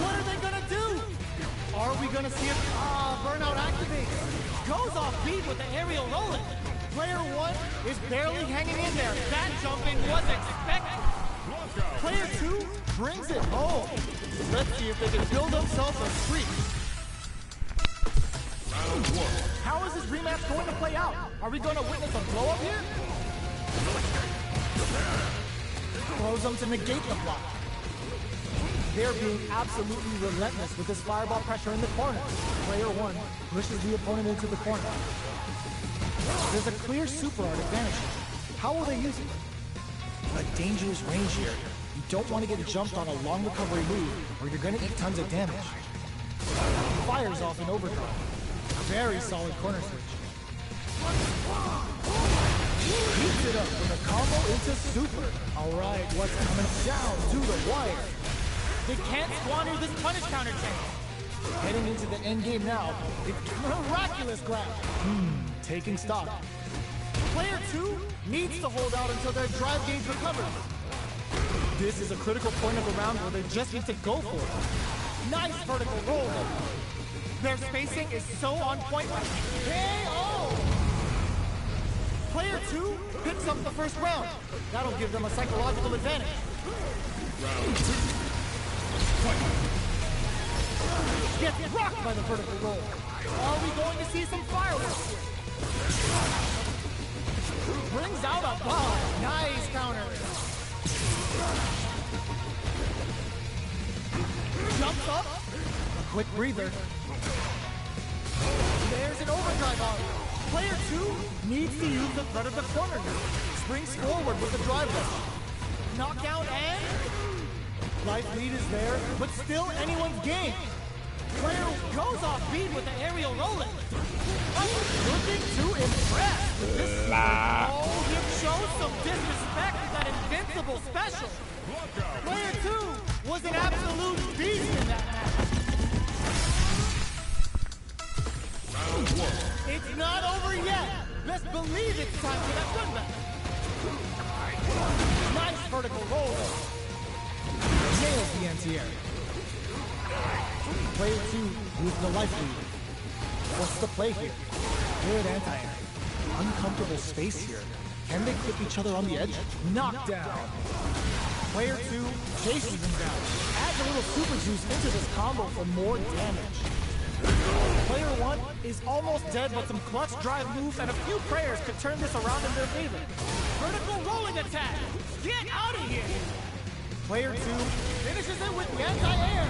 What are they gonna do? Are we gonna see it? Burnout activates. Goes off beat with the aerial rolling. Player 1 is barely hanging in there. That jumping was expected. Player 2 brings it home. Let's see if they can build themselves a streak. Round 1. How is this rematch going to play out? Are we going to witness a blow-up here? Throws them to negate the block. They're being absolutely relentless with this fireball pressure in the corner. Player 1 pushes the opponent into the corner. There's a clear super art advantage. How will they use it? A dangerous range here. You don't want to get jumped on a long recovery move, or you're going to eat tons of damage. Fires off in overdrive. Very solid corner switch. Heats it up from the combo into super. All right, what's coming down to the wire? They can't squander this punish counter chain. Heading into the end game now. It's miraculous grab. Taking stock. Player 2 needs to hold out until their drive gauge recovers. This is a critical point of the round where they just need to go for it. Nice vertical roll. Their spacing is so on point. KO! Player 2 picks up the first round. That'll give them a psychological advantage. Round 2. Fight. Gets rocked by the vertical roll. Are we going to see some fireworks? Brings out a bomb. Nice counter. Jumps up. A quick breather. There's an overdrive on. Player 2 needs to use the threat of the corner. Springs forward with the drive rush. Knockdown and... life lead is there, but still anyone's game. Player goes off beat with the aerial rolling. Looking to impress. This oh, he shows some disrespect with that invincible special. Player 2 was an absolute beast in that match. Round 1. It's not over yet. Best believe it's time for that comeback. Nice vertical roll. Nails the anti-air. Player 2 used the life lead. What's the play here? Good anti-air. Uncomfortable space here. Can they clip each other on the edge? Knockdown. Player 2 chases him down. Adds a little super juice into this combo for more damage. Player 1 is almost dead, but some clutch drive moves and a few prayers could turn this around in their favor. Vertical rolling attack! Get out of here! Player 2 finishes it with the anti-air.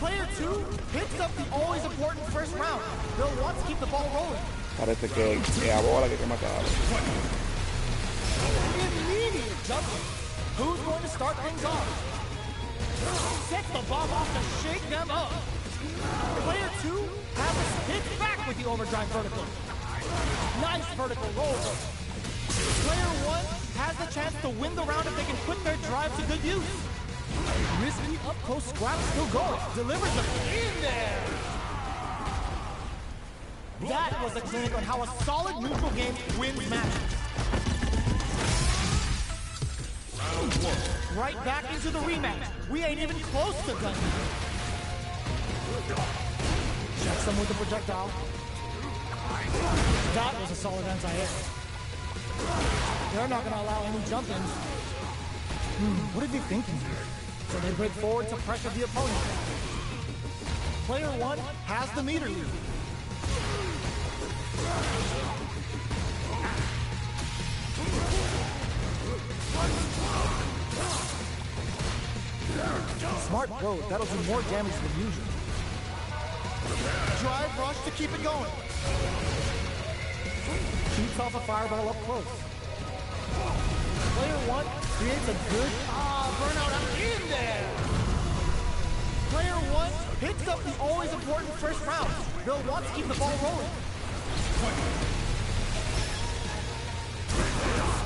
Player 2 picks up the always important first round. They'll want to keep the ball rolling. Parece que a bola que matar. Immediate jumping. Who's going to start things off? Sets the bomb off to shake them up. Player 2 has a hit back with the overdrive vertical. Nice vertical roll. Player 1 has the chance to win the round if they can put their drive to good use. Risky up-close scrap still going. Delivers them in there. That was a clinic on how a solid neutral game wins matches. Round 1. Right back into the rematch. We ain't even close to done. Checks them with the projectile. That was a solid anti-air. They're not going to allow any jump-ins. What are they thinking here? So they break forward to pressure the opponent. Player 1 has the meter lead. Smart throw. That'll do more damage than usual. Drive rush to keep it going. Shoots off a fireball up close. Player 1 creates a good burnout out in there. Player 1 picks up the always important first round. They'll want to keep the ball rolling.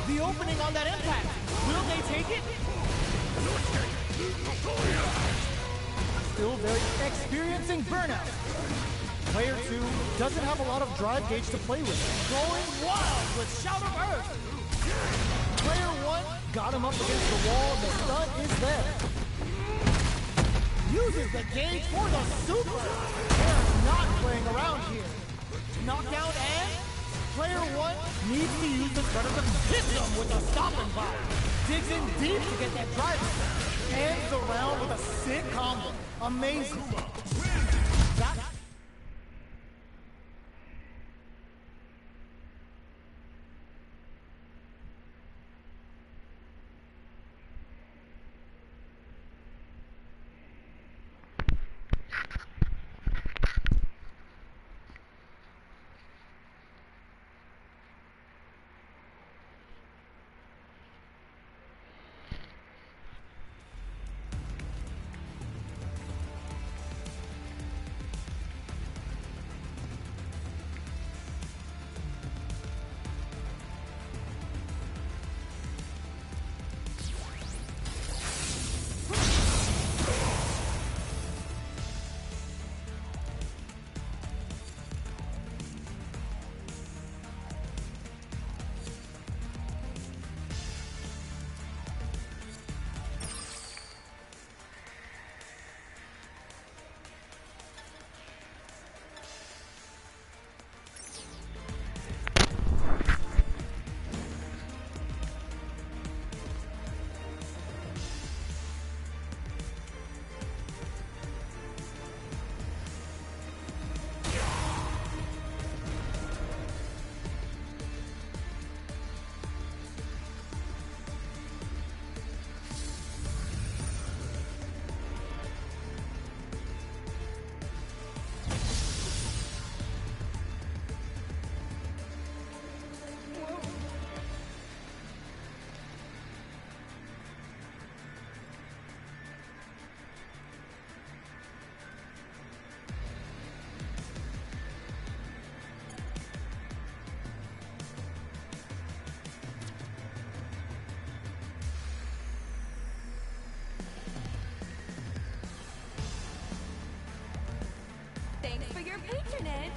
The opening on that impact. Will they take it? Still very experiencing burnout. Player 2 doesn't have a lot of drive gauge to play with. Going wild with Shout of Earth. Player 1 got him up against the wall. The stun is there. Uses the gauge for the super. They're not playing around here. Knockdown and player 1 needs to use the threat of the system with a stopping power. Digs in deep to get that drive. Ends the round with a sick combo. Amazing. That your patronage.